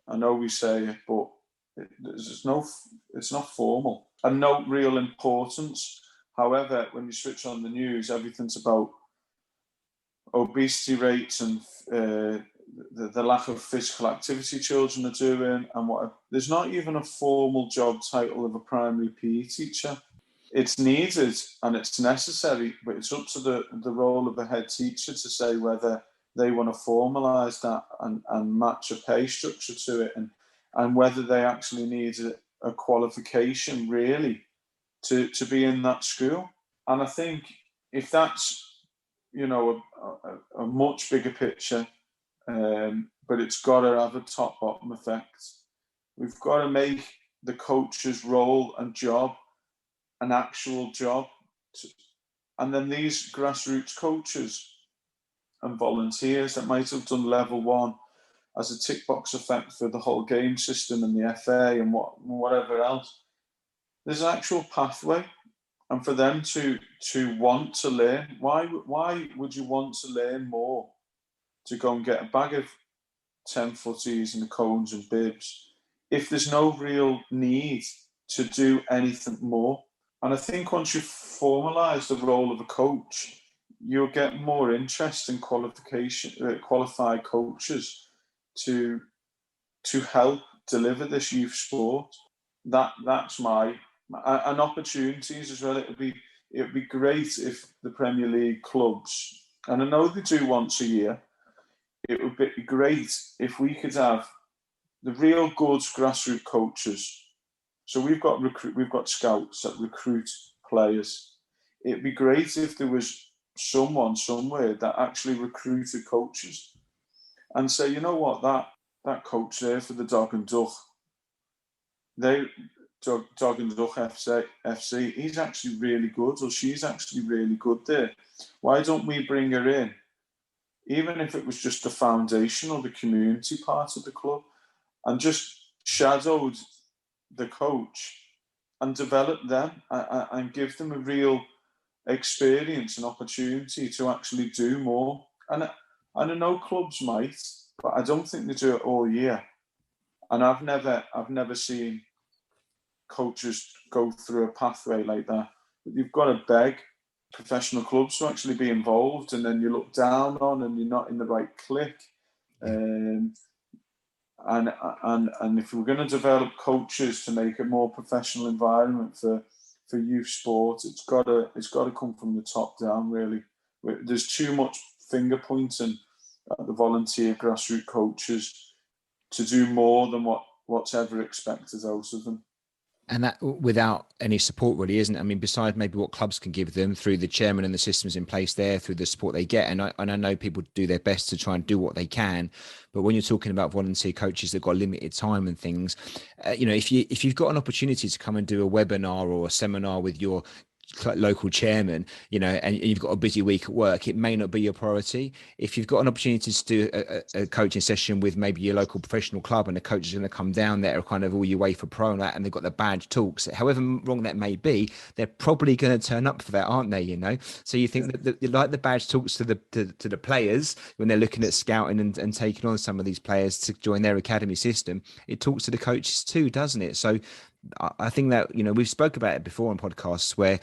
S2: I know we say it, but it's not formal, and no real importance. However, when you switch on the news, everything's about obesity rates and the lack of physical activity children are doing, and what. There's not even a formal job title of a primary PE teacher. It's needed and it's necessary, but it's up to the role of the head teacher to say whether they want to formalise that and match a pay structure to it, and whether they actually need a qualification really to be in that school. And I think if that's, a much bigger picture, but it's got to have a top-bottom effect. We've got to make the coach's role and job an actual job. And then these grassroots coaches and volunteers that might have done level 1 as a tick box effect for the whole game system and the FA and whatever else, there's an actual pathway. And for them to want to learn, why would you want to learn more? To go and get a bag of 10 footies and the cones and bibs, if there's no real need to do anything more. And I think once you formalise the role of a coach, you'll get more interest in qualified coaches to help deliver this youth sport. That's and opportunities as well. It'd be great if the Premier League clubs, and I know they do once a year, it would be great if we could have the real good grassroots coaches. So we've got scouts that recruit players. It'd be great if there was someone somewhere that actually recruited coaches and say, you know what, that coach there for the Dog and Duck, Dog and Duck FC, he's actually really good, or she's actually really good there. Why don't we bring her in? Even if it was just the foundation or the community part of the club, and just shadowed the coach and develop them and give them a real experience and opportunity to actually do more. And I know clubs might, but I don't think they do it all year. And I've never seen coaches go through a pathway like that. But you've got to beg professional clubs to actually be involved, and then you look down on and you're not in the right clique. And if we're going to develop coaches to make a more professional environment for youth sport, it's got to come from the top down, really. There's too much finger pointing at the volunteer grassroots coaches to do more than what's ever expected out of them.
S1: And that without any support, really, isn't it? I mean, besides maybe what clubs can give them through the chairman and the systems in place there, through the support they get. And I know people do their best to try and do what they can. But when you're talking about volunteer coaches that got limited time and things, if you've got an opportunity to come and do a webinar or a seminar with your local chairman, and you've got a busy week at work, it may not be your priority. If you've got an opportunity to do a coaching session with maybe your local professional club, and the coach is going to come down there kind of all your way for pro and that, and they've got the badge talks, however wrong that may be, they're probably going to turn up for that, aren't they? So you think that like the badge talks to the players when they're looking at scouting and taking on some of these players to join their academy system, it talks to the coaches too, doesn't it? So I think that, we've spoke about it before on podcasts where,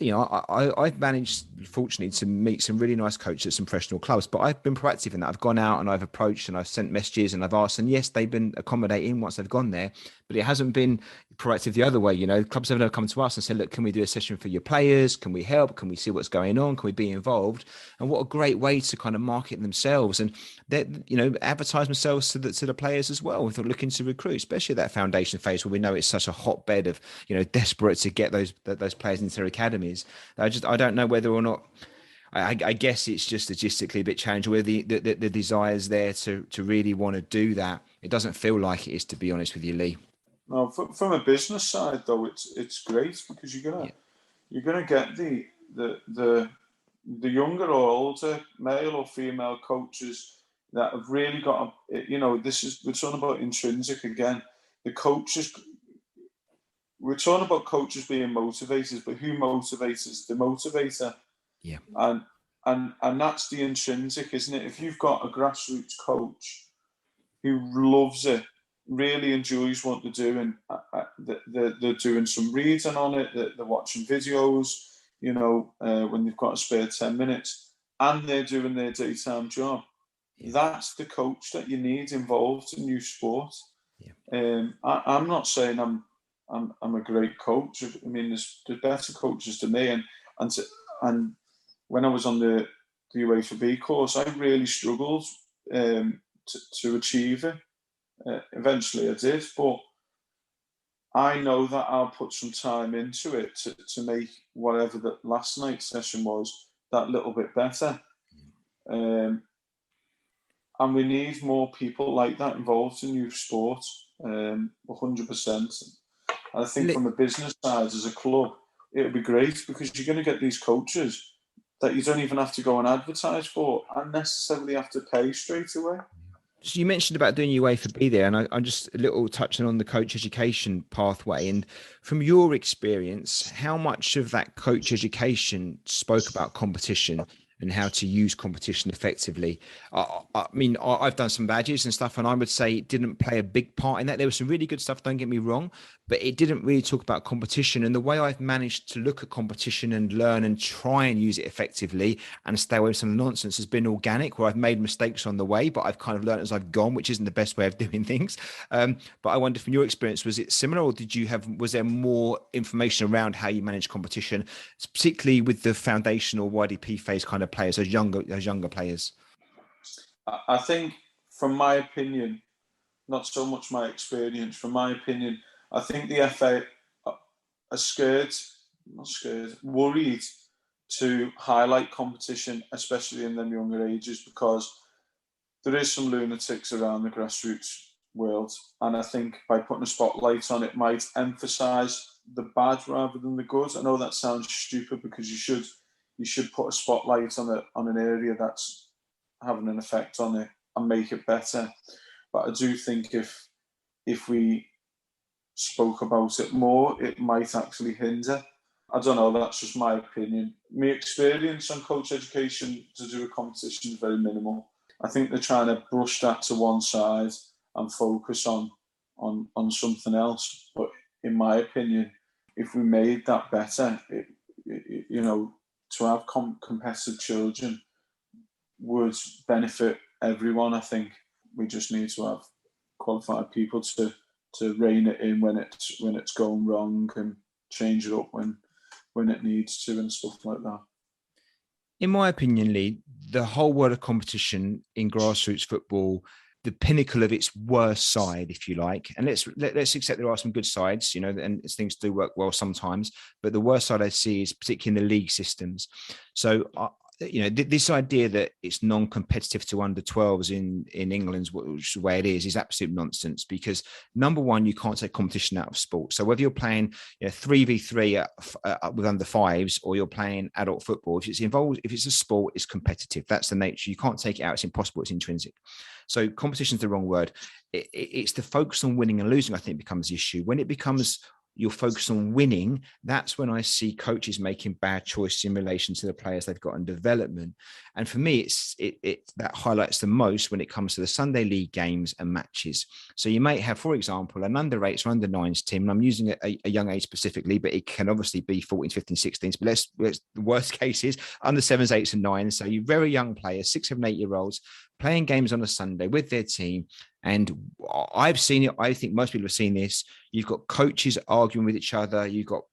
S1: I've managed, fortunately, to meet some really nice coaches at some professional clubs, but I've been proactive in that. I've gone out and I've approached and I've sent messages and I've asked, and yes, they've been accommodating once they've gone there, but it hasn't been proactive the other way. Clubs have never come to us and said, look, can we do a session for your players? Can we help? Can we see what's going on? Can we be involved? And what a great way to kind of market themselves and advertise themselves to the players as well if they're looking to recruit, especially that foundation phase where we know it's such a hotbed of desperate to get those players into their academies. I don't know whether or not, I guess it's just logistically a bit challenging, where the desire's there to really want to do that. It doesn't feel like it is, to be honest with you, Lee.
S2: No, from a business side though, it's great because you're gonna get the younger or older male or female coaches that have really got, we're talking about intrinsic again. We're talking about coaches being motivators, but who motivates the motivator?
S1: Yeah.
S2: And that's the intrinsic, isn't it? If you've got a grassroots coach who loves it, really enjoys what they're doing, they're doing some reading on it, they're watching videos, when they've got a spare 10 minutes, and they're doing their daytime job. Yeah. That's the coach that you need involved in youth sport. Yeah. I'm not saying I'm a great coach. I mean, there's better coaches than me, and when I was on the UEFA B course, I really struggled to achieve it. Eventually I did, but I know that I'll put some time into it to make whatever that last night's session was that little bit better. And we need more people like that involved in youth sport, 100%. And I think from a business side, as a club, it would be great, because you're going to get these coaches that you don't even have to go and advertise for and necessarily have to pay straight away.
S1: So you mentioned about doing UEFA B there, and I'm just a little touching on the coach education pathway. And from your experience, how much of that coach education spoke about competition and how to use competition effectively? I mean, I've done some badges and stuff, and I would say it didn't play a big part in that. There was some really good stuff, don't get me wrong, but it didn't really talk about competition. And the way I've managed to look at competition and learn and try and use it effectively and stay away from some nonsense has been organic, where I've made mistakes on the way, but I've kind of learned as I've gone, which isn't the best way of doing things. But I wonder, from your experience, was it similar, or was there more information around how you manage competition, particularly with the foundational YDP phase kind of players, those younger players?
S2: I think, from my opinion, not so much my experience, from my opinion, I think the FA are worried to highlight competition, especially in them younger ages, because there is some lunatics around the grassroots world. And I think by putting a spotlight on it might emphasise the bad rather than the good. I know that sounds stupid, because you should put a spotlight on an area that's having an effect on it and make it better. But I do think if we spoke about it more, it might actually hinder. I don't know, that's just my opinion. My experience on coach education to do with competition is very minimal. I think they're trying to brush that to one side and focus on something else. But in my opinion, if we made that better, to have competitive children would benefit everyone. I think we just need to have qualified people to rein it in when it's going wrong, and change it up when it needs to, and stuff like that.
S1: In my opinion, Lee, the whole world of competition in grassroots football, the pinnacle of its worst side, if you like, and let's accept there are some good sides, and things do work well sometimes, but the worst side I see is particularly in the league systems. So this idea that it's non-competitive to under 12s in England, which is the way it is absolute nonsense, because number one, you can't take competition out of sport. So whether you're playing 3v3 with under 5s, or you're playing adult football, if it's a sport, it's competitive. That's the nature. You can't take it out. It's impossible. It's intrinsic. So competition is the wrong word. It's the focus on winning and losing, I think, becomes the issue. When it becomes you're focused on winning, that's when I see coaches making bad choices in relation to the players they've got in development. And for me, it that highlights the most when it comes to the Sunday league games and matches. So you might have, for example, an under 8s or under 9s team, and I'm using a young age specifically, but it can obviously be 14s, 15s, 16s, but let's the worst cases, under 7s, 8s and 9s. So you're very young players, 6, 7, 8-year-olds playing games on a Sunday with their team. And I've seen it. I think most people have seen this. You've got coaches arguing with each other. You've got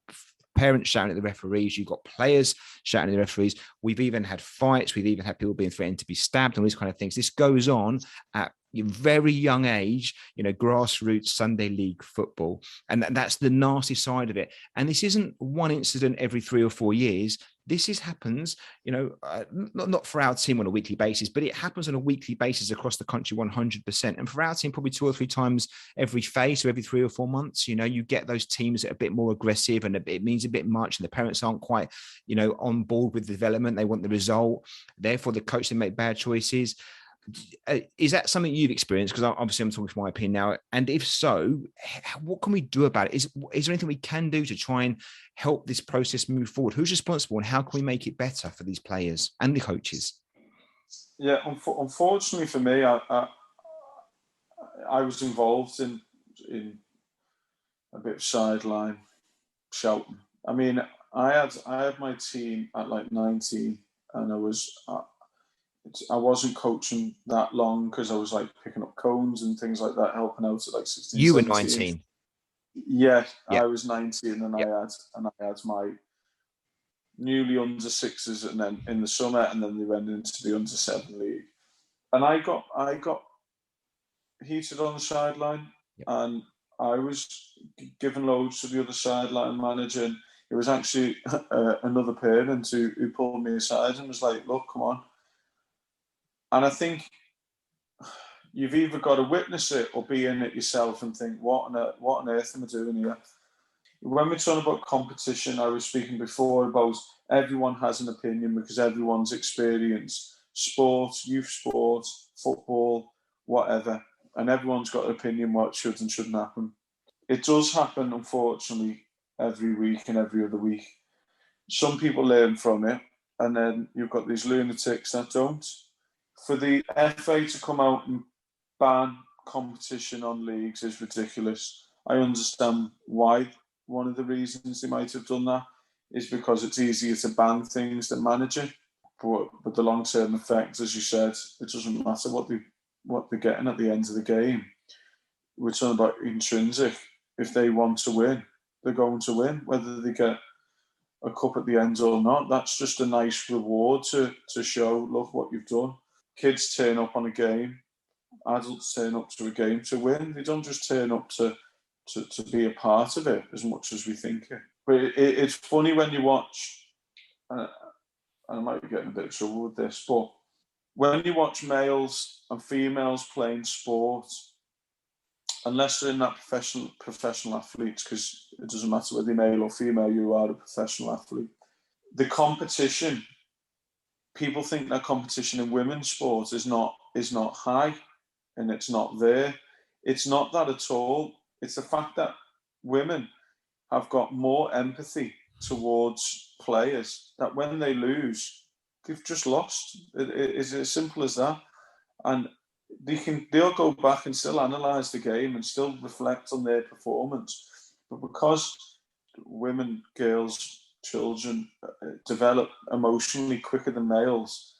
S1: parents shouting at the referees. You've got players shouting at the referees. We've even had fights. We've even had people being threatened to be stabbed and all these kind of things. This goes on at a very young age, grassroots Sunday league football. And that's the nasty side of it. And this isn't one incident every 3 or 4 years. This happens, not for our team on a weekly basis, but it happens on a weekly basis across the country 100%. And for our team, probably 2 or 3 times every phase, so every 3 or 4 months, you get those teams that are a bit more aggressive and it means a bit much. And the parents aren't quite, on board with the development. They want the result. Therefore, the coach, they make bad choices. Is that something you've experienced? Because obviously I'm talking from my opinion now. And if so, what can we do about it? Is there anything we can do to try and help this process move forward? Who's responsible, and how can we make it better for these players and the coaches?
S2: Yeah, unfortunately for me, I was involved in a bit of sideline shouting. I mean, I had my team at like 19, and I wasn't coaching that long because I was like picking up cones and things like that, helping out at like 16,
S1: You were
S2: 17.
S1: 19.
S2: Yeah,
S1: Yep.
S2: I was 19, and
S1: Yep.
S2: I had my newly under sixes, and then in the summer, and then they went into the under 7 league, and I got heated on the sideline,
S1: Yep.
S2: and I was giving loads to the other sideline manager, and it was actually another parent who pulled me aside and was like, "Look, come on." And I think you've either got to witness it or be in it yourself and think, what on earth am I doing here? When we're talking about competition, I was speaking before about everyone has an opinion because everyone's experienced sports, youth sports, football, whatever, and everyone's got an opinion what should and shouldn't happen. It does happen, unfortunately, every week and every other week. Some people learn from it, and then you've got these lunatics that don't. For the FA to come out and ban competition on leagues is ridiculous. I understand why. One of the reasons they might have done that is because it's easier to ban things than manage it. But the long-term effect, as you said, it doesn't matter what they're getting at the end of the game. We're talking about intrinsic. If they want to win, they're going to win, whether they get a cup at the end or not. That's just a nice reward to show, look what you've done. Kids turn up on a game. Adults turn up to a game to win. They don't just turn up to be a part of it as much as we think it. But it's funny when you watch, and I might be getting a bit of trouble with this, but when you watch males and females playing sport, unless they're in that professional athletes, because it doesn't matter whether you're male or female, you are a professional athlete. The competition, people think that competition in women's sport is not high, and it's not there. It's not that at all. It's the fact that women have got more empathy towards players, that when they lose, they've just lost. It's as simple as that. And they'll go back and still analyse the game and still reflect on their performance. But because women, girls, children develop emotionally quicker than males,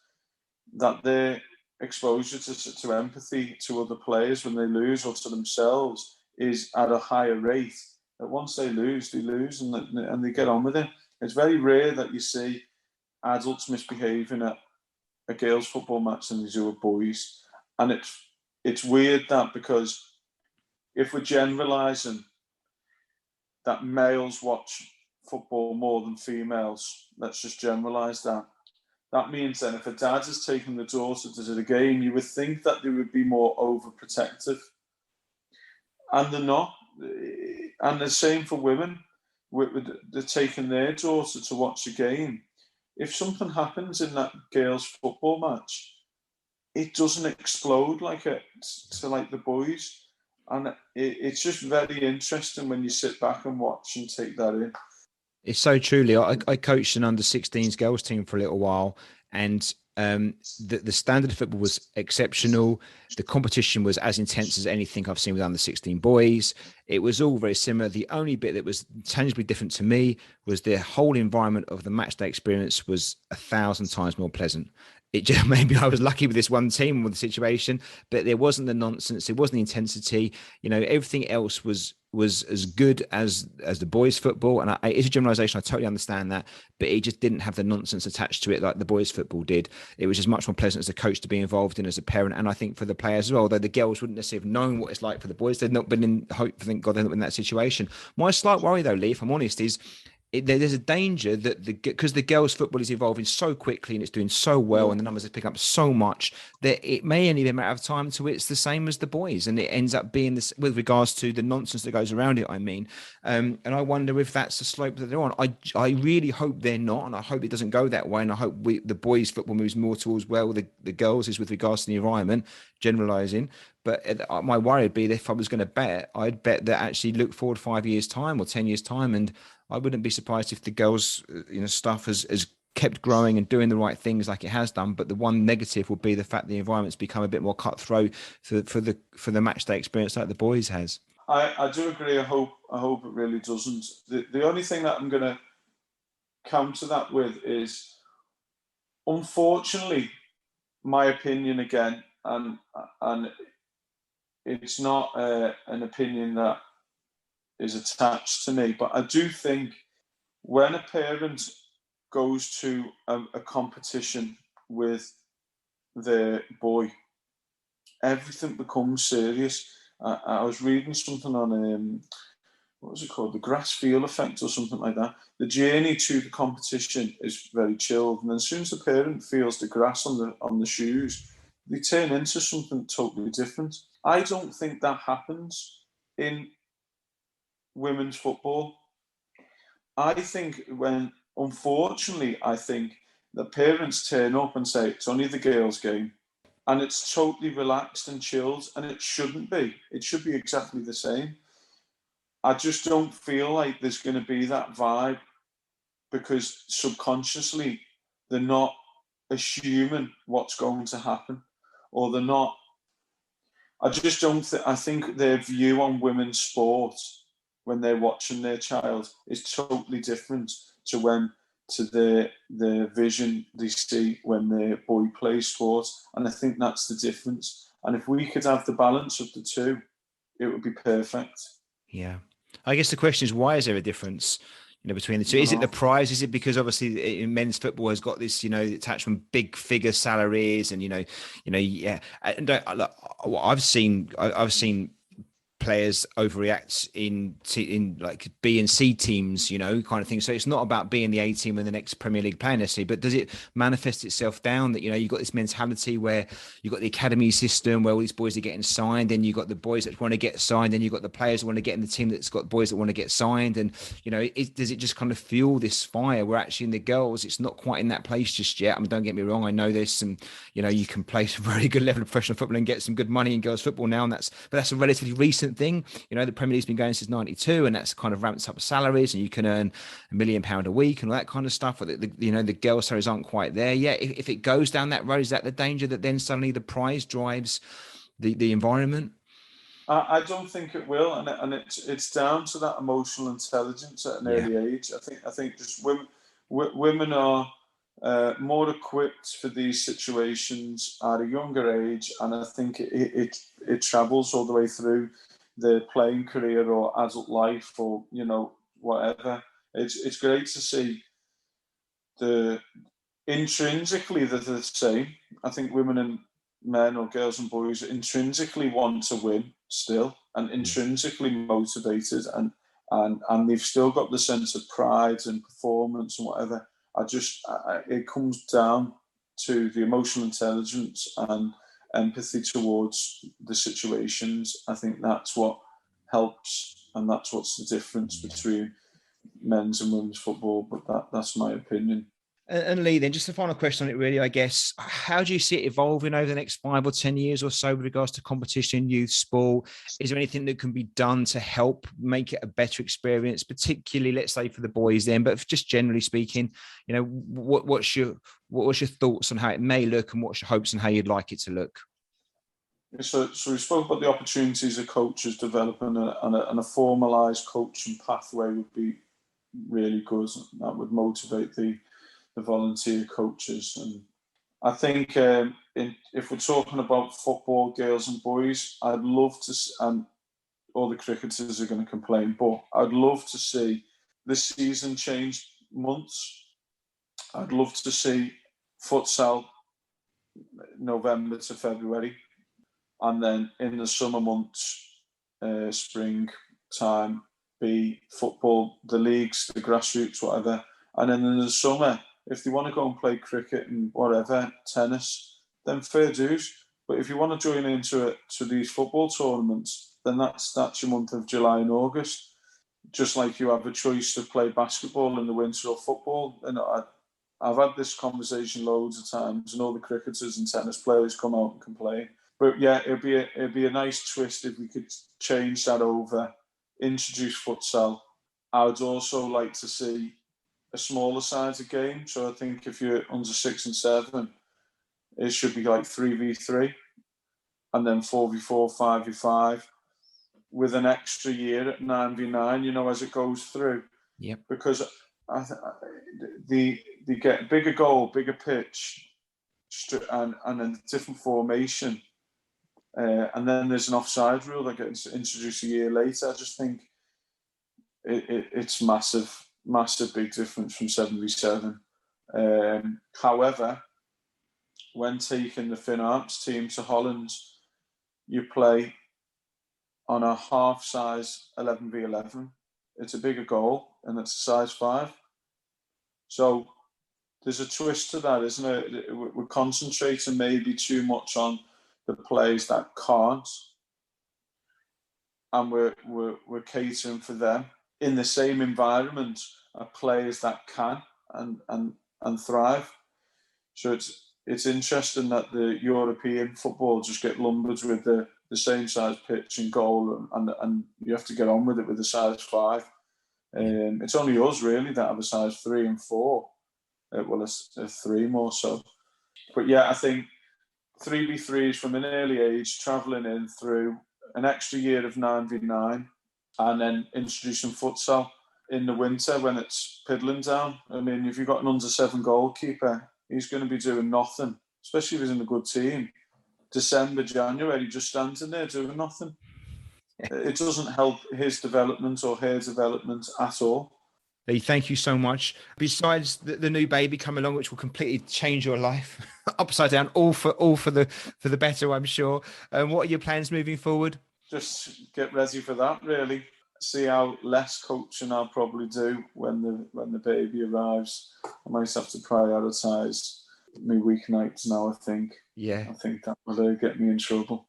S2: that their exposure to empathy to other players when they lose or to themselves is at a higher rate. That once they lose and they get on with it. It's very rare that you see adults misbehaving at a girls' football match than they do with boys. And it's weird that, because if we're generalising that males watch football more than females, let's just generalise that. That means then if a dad is taking the daughter to the game, you would think that they would be more overprotective. And they're not. And the same for women. They're taking their daughter to watch a game. If something happens in that girls' football match, it doesn't explode like it to like the boys. And it's just very interesting when you sit back and watch and take that in.
S1: It's so truly. I coached an under-16s girls team for a little while, and the standard of football was exceptional. The competition was as intense as anything I've seen with under-16 boys. It was all very similar. The only bit that was tangibly different to me was the whole environment of the match day experience was 1,000 times more pleasant. It just, maybe I was lucky with this one team with the situation, but there wasn't the nonsense. There wasn't the intensity. Everything else was as good as the boys' football. And it's a generalization. I totally understand that, but it just didn't have the nonsense attached to it like the boys' football did. It was just much more pleasant as a coach to be involved in, as a parent, and I think for the players as well. Although the girls wouldn't necessarily have known what it's like for the boys, they'd not been in. Thank God they're not in that situation. My slight worry, though, Lee, if I'm honest, is there's a danger that because the girls' football is evolving so quickly and it's doing so well and the numbers are picking up so much that it may only be a matter of time to it's the same as the boys, and it ends up being this with regards to the nonsense that goes around it. I mean, and I wonder if that's the slope that they're on. I really hope they're not, and I hope it doesn't go that way. And I hope the boys' football moves more towards the girls is with regards to the environment, generalising. But my worry would be that if I was going to bet, I'd bet that actually look forward 5 years time or 10 years time, and I wouldn't be surprised if the girls, stuff has kept growing and doing the right things like it has done. But the one negative would be the fact the environment's become a bit more cutthroat for the match day experience like the boys has.
S2: I do agree. I hope it really doesn't. The only thing that I'm going to counter that with is, unfortunately, my opinion again, and it's not an opinion that is attached to me, but I do think when a parent goes to a competition with their boy, everything becomes serious. I was reading something on what was it called, the grass feel effect or something like that. The journey to the competition is very chilled, and then as soon as the parent feels the grass on the shoes, they turn into something totally different. I don't think that happens in women's football. I think unfortunately, I think the parents turn up and say, it's only the girls' game. And it's totally relaxed and chilled, and it shouldn't be. It should be exactly the same. I just don't feel like there's going to be that vibe, because subconsciously they're not assuming what's going to happen, or they're not. I just don't I think their view on women's sport when they're watching their child is totally different to the vision they see when their boy plays sports. And I think that's the difference. And if we could have the balance of the two, it would be perfect.
S1: Yeah. I guess the question is, why is there a difference, between the two? Is it the prize? Is it because obviously in men's football has got this, attachment, big figure salaries, and yeah. And I've seen players overreact in like B and C teams, kind of thing. So it's not about being the A team in the next Premier League player necessarily, but does it manifest itself down that, you've got this mentality where you've got the academy system where all these boys are getting signed, then you've got the boys that want to get signed, then you've got the players that want to get in the team that's got boys that want to get signed. And, does it just kind of fuel this fire where actually in the girls, it's not quite in that place just yet? I mean, don't get me wrong. I know there's some, you can play some very good level of professional football and get some good money in girls football now. But that's a relatively recent thing. The Premier League's been going since '92, and that's kind of ramped up salaries, and you can earn £1 million a week and all that kind of stuff. But the girls' salaries aren't quite there yet. If it goes down that road, is that the danger that then suddenly the prize drives the environment?
S2: I don't think it will, and it's down to that emotional intelligence at an early age. I think just women are more equipped for these situations at a younger age, and I think it travels all the way through their playing career or adult life, or whatever. It's great to see intrinsically they're the same. I think women and men, or girls and boys, intrinsically want to win still, and intrinsically motivated, and they've still got the sense of pride and performance and whatever. It comes down to the emotional intelligence and empathy towards the situations. I think that's what helps, and that's what's the difference between men's and women's football. But that's my opinion.
S1: And Lee, then just a final question on it, really, I guess. How do you see it evolving over the next 5 or 10 years or so with regards to competition, youth sport? Is there anything that can be done to help make it a better experience, particularly, let's say, for the boys then, but just generally speaking, what's your thoughts on how it may look, and what's your hopes on how you'd like it to look?
S2: So we spoke about the opportunities of coaches developing, and a formalised coaching pathway would be really good. That would motivate the volunteer coaches. And I think if we're talking about football, girls and boys, I'd love to, and all the cricketers are going to complain, but I'd love to see this season change months. I'd love to see futsal November to February, and then in the summer months, spring time, be football, the leagues, the grassroots, whatever. And then in the summer, if they want to go and play cricket and whatever, tennis, then fair dues. But if you want to join into these football tournaments, then that's your month of July and August. Just like you have a choice to play basketball in the winter or football. And I've had this conversation loads of times, and all the cricketers and tennis players come out and complain. But yeah, it'd be a nice twist if we could change that over, introduce futsal. I would also like to see a smaller size of game. So I think if you're under 6 and 7, it should be like 3v3, and then 4v4, 5v5, with an extra year at 9v9. As it goes through.
S1: Yep.
S2: Because they get bigger goal, bigger pitch, and a different formation. And then there's an offside rule that gets introduced a year later. I just think it's massive big difference from 7v7. However, when taking the Finn Arps team to Holland, you play on a half size 11v11. It's a bigger goal and it's a size 5. So there's a twist to that, isn't it? We're concentrating maybe too much on the players that can't, and we're catering for them. In the same environment are players that can and thrive. So it's interesting that the European football just get lumbered with the same size pitch and goal, and you have to get on with it with a size 5. It's only us really that have a size 3 and 4. Well, a 3 more so. But yeah, I think 3v3s from an early age, travelling in through an extra year of 9v9, and then introducing futsal in the winter when it's piddling down. I mean, if you've got an under 7 goalkeeper, he's going to be doing nothing, especially if he's in a good team. December, January, just standing there doing nothing. It doesn't help his development or her development at all.
S1: Lee, thank you so much. Besides the new baby coming along, which will completely change your life upside down, all for the better, I'm sure. What are your plans moving forward?
S2: Just get ready for that, really. See how less coaching I'll probably do when the baby arrives. I might have to prioritise my weeknights now, I think.
S1: Yeah.
S2: I think that will get me in trouble.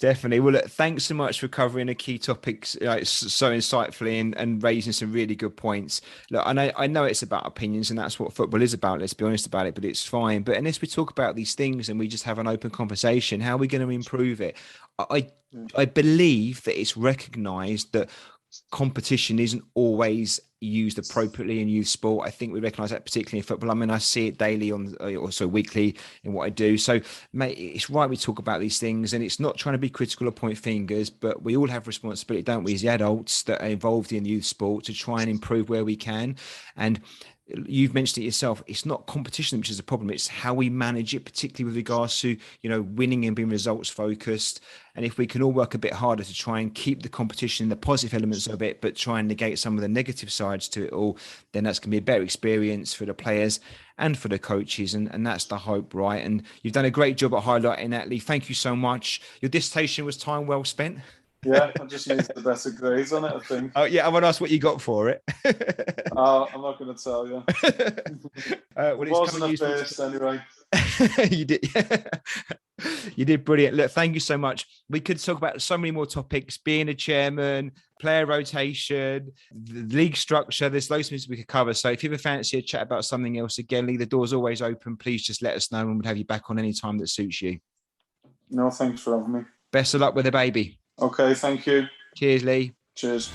S1: Definitely. Well, look, thanks so much for covering the key topics so insightfully and raising some really good points. Look, I know it's about opinions, and that's what football is about. Let's be honest about it, but it's fine. But unless we talk about these things and we just have an open conversation, how are we going to improve it? I believe that it's recognised that competition isn't always used appropriately in youth sport. I think we recognise that particularly in football. I mean, I see it daily also weekly in what I do. So, mate, it's right we talk about these things, and it's not trying to be critical or point fingers, but we all have responsibility, don't we, as the adults that are involved in youth sport, to try and improve where we can. And you've mentioned it yourself. It's not competition which is a problem. It's how we manage it, particularly with regards to, winning and being results focused. And if we can all work a bit harder to try and keep the competition, the positive elements of it, but try and negate some of the negative sides to it all, then that's going to be a better experience for the players and for the coaches. And that's the hope, right? And you've done a great job at highlighting that, Lee. Thank you so much. Your dissertation was time well spent.
S2: Yeah, I just used the better grades on it, I think.
S1: Oh, yeah, I want to ask what you got for it.
S2: I'm not going to tell you.
S1: Well,
S2: it wasn't a first anyway.
S1: You did. You did brilliant. Look, thank you so much. We could talk about so many more topics, being a chairman, player rotation, the league structure. There's loads of things we could cover. So if you ever fancy a chat about something else, again, Lee, the door's always open. Please just let us know, and we'll have you back on any time that suits you.
S2: No, thanks for having me.
S1: Best of luck with the baby.
S2: Okay, thank you.
S1: Cheers, Lee.
S2: Cheers.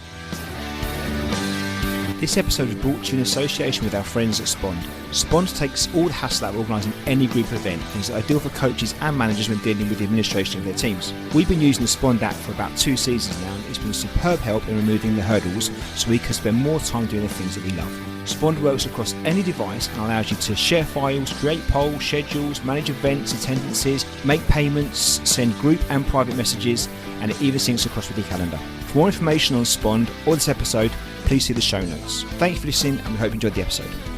S1: This episode is brought to you in association with our friends at Spond. Spond takes all the hassle out of organising any group event and is ideal for coaches and managers when dealing with the administration of their teams. We've been using the Spond app for about 2 seasons now, and it's been a superb help in removing the hurdles so we can spend more time doing the things that we love. Spond works across any device and allows you to share files, create polls, schedules, manage events, attendances, make payments, send group and private messages, and it even syncs across with your calendar. For more information on Spond or this episode, please see the show notes. Thank you for listening, and we hope you enjoyed the episode.